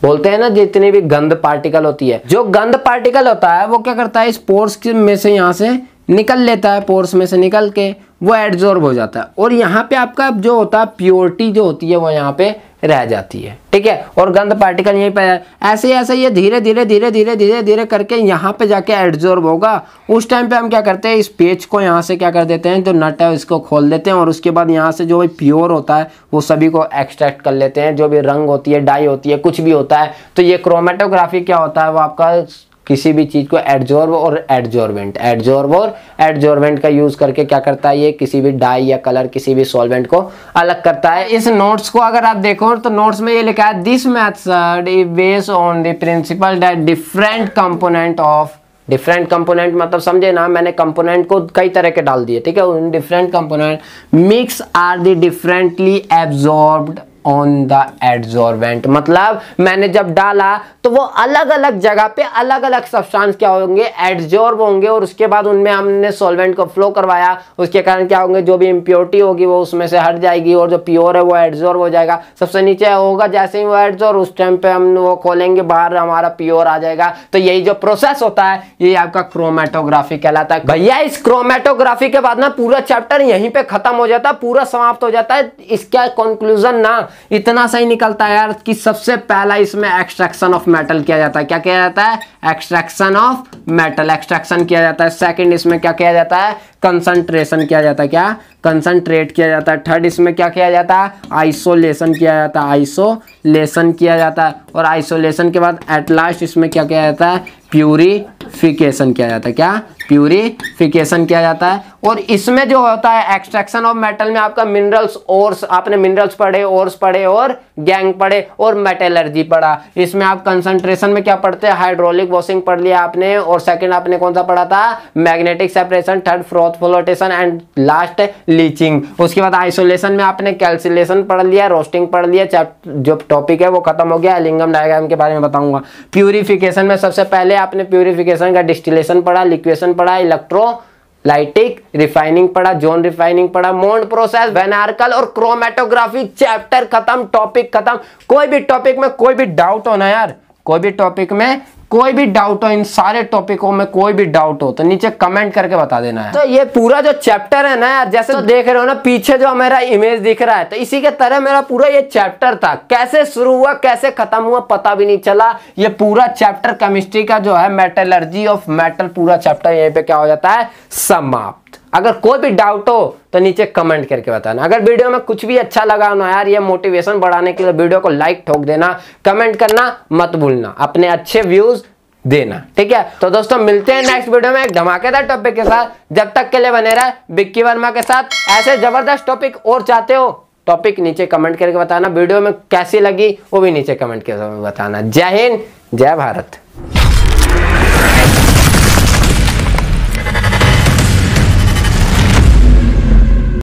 बोलते हैं ना, जितनी भी गंध पार्टिकल होती है, जो गंध पार्टिकल होता है वो क्या करता है, इस पोर्स में से यहाँ से निकल लेता है, पोर्स में से निकल के वो एडजॉर्ब हो जाता है। और यहाँ पे आपका जो होता है प्योरिटी जो होती है वो यहाँ पे रह जाती है, ठीक है। और गंध पार्टिकल यहीं पे ऐसे ऐसे ये धीरे करके यहाँ पे जाके एडजॉर्ब होगा। उस टाइम पे हम क्या करते हैं, इस पेज को यहाँ से क्या कर देते हैं, जो नट है इसको खोल देते हैं और उसके बाद यहाँ से जो भी प्योर होता है वो सभी को एक्सट्रैक्ट कर लेते हैं। जो भी रंग होती है, डाई होती है, कुछ भी होता है। तो ये क्रोमेटोग्राफी क्या होता है, वो आपका किसी भी चीज को एडजॉर्ब और एडजॉर्बेंट का यूज करके क्या करता है, ये किसी भी डाई या कलर, किसी भी सॉल्वेंट को अलग करता है। इस नोट्स को अगर आप देखो तो नोट्स में ये लिखा है, this method is based on the principal that different component मतलब समझे ना, मैंने कंपोनेंट को कई तरह के डाल दिए, ठीक है। उन different component mix are the differently absorbed on the adsorbent. मतलब मैंने जब डाला तो वो अलग अलग जगह पे अलग अलग सब्सटेंस क्या होंगे, एडजॉर्ब होंगे। और उसके बाद उनमें हमने सॉल्वेंट को फ्लो करवाया, उसके कारण क्या होंगे, जो भी इम्प्योरिटी होगी वो उसमें से हट जाएगी और जो प्योर है वो एडजॉर्ब हो जाएगा। सबसे नीचे होगा, जैसे ही वो एडजॉर्ब, उस टाइम पे हम वो खोलेंगे, बाहर हमारा प्योर आ जाएगा। तो यही जो प्रोसेस होता है ये आपका क्रोमेटोग्राफी कहलाता है। भैया इस क्रोमेटोग्राफी के बाद ना पूरा चैप्टर यहीं पे खत्म हो जाता है, पूरा समाप्त हो जाता है। इसका कंक्लूजन ना इतना सही निकलता है यार कि सबसे पहला इसमें एक्सट्रैक्शन ऑफ मेटल किया जाता है। क्या किया जाता है, एक्सट्रैक्शन ऑफ मेटल, एक्सट्रैक्शन किया जाता है। सेकंड इसमें क्या किया जाता है, कंसंट्रेशन किया जाता है, क्या कंसंट्रेट किया जाता है। थर्ड इसमें क्या किया जाता है, आइसोलेशन किया जाता है, आइसोलेशन किया जाता है। और आइसोलेशन के बाद एट लास्ट इसमें क्या किया जाता है, प्यूरिफिकेशन किया जाता है। क्या प्यूरिफिकेशन किया जाता है। और इसमें जो होता है एक्सट्रैक्शन ऑफ मेटल में आपका मिनरल्स, ओर्स, आपने मिनरल्स पढ़े, ओर्स पढ़े और गैंग पढ़े और मेटलर्जी पढ़ा। इसमें आप कंसंट्रेशन में क्या पढ़ते हैं, हाइड्रोलिक वॉशिंग पढ़ लिया आपने। और सेकंड आपने कौन सा पढ़ा था, magnetic separation. Third froth flotation and last leaching. उसके बाद आइसोलेशन में आपने कैल्सिलेशन पढ़ लिया, रोस्टिंग पढ़ लिया। जो टॉपिक है वो खत्म हो गया। लिंगम डायग्राम के बारे में बताऊंगा। प्यूरिफिकेशन में सबसे पहले आपने प्यूरिफिकेशन का डिस्टिलेशन पढ़ा, लिक्वेशन पढ़ा, इलेक्ट्रोलाइटिक रिफाइनिंग पढ़ा, जोन रिफाइनिंग पढ़ा, मोल्ड प्रोसेस, वैन आर्कल और क्रोमेटोग्राफी। चैप्टर खत्म, टॉपिक खत्म। कोई भी टॉपिक में कोई भी डाउट हो ना यार, कोई भी टॉपिक में कोई भी डाउट हो, इन सारे टॉपिकों में कोई भी डाउट हो तो नीचे कमेंट करके बता देना है। तो ये पूरा जो चैप्टर है ना यार, जैसे तो देख रहे हो ना पीछे जो मेरा इमेज दिख रहा है, तो इसी के तरह मेरा पूरा ये चैप्टर था। कैसे शुरू हुआ कैसे खत्म हुआ पता भी नहीं चला। ये पूरा चैप्टर केमिस्ट्री का जो है मेटलर्जी ऑफ मेटल, पूरा चैप्टर यहीं पे क्या हो जाता है, समाप्त। अगर कोई भी डाउट हो तो नीचे कमेंट करके बताना। अगर वीडियो में कुछ भी अच्छा लगा ना यार, ये मोटिवेशन बढ़ाने के लिए वीडियो को लाइक ठोक देना, कमेंट करना मत भूलना, अपने अच्छे व्यूज देना, ठीक है। तो दोस्तों मिलते हैं नेक्स्ट वीडियो में एक धमाकेदार टॉपिक के साथ। जब तक के लिए बने रहे विक्की वर्मा के साथ। ऐसे जबरदस्त टॉपिक और चाहते हो, टॉपिक नीचे कमेंट करके बताना। वीडियो में कैसी लगी वो भी नीचे कमेंट करके बताना। जय हिंद, जय भारत।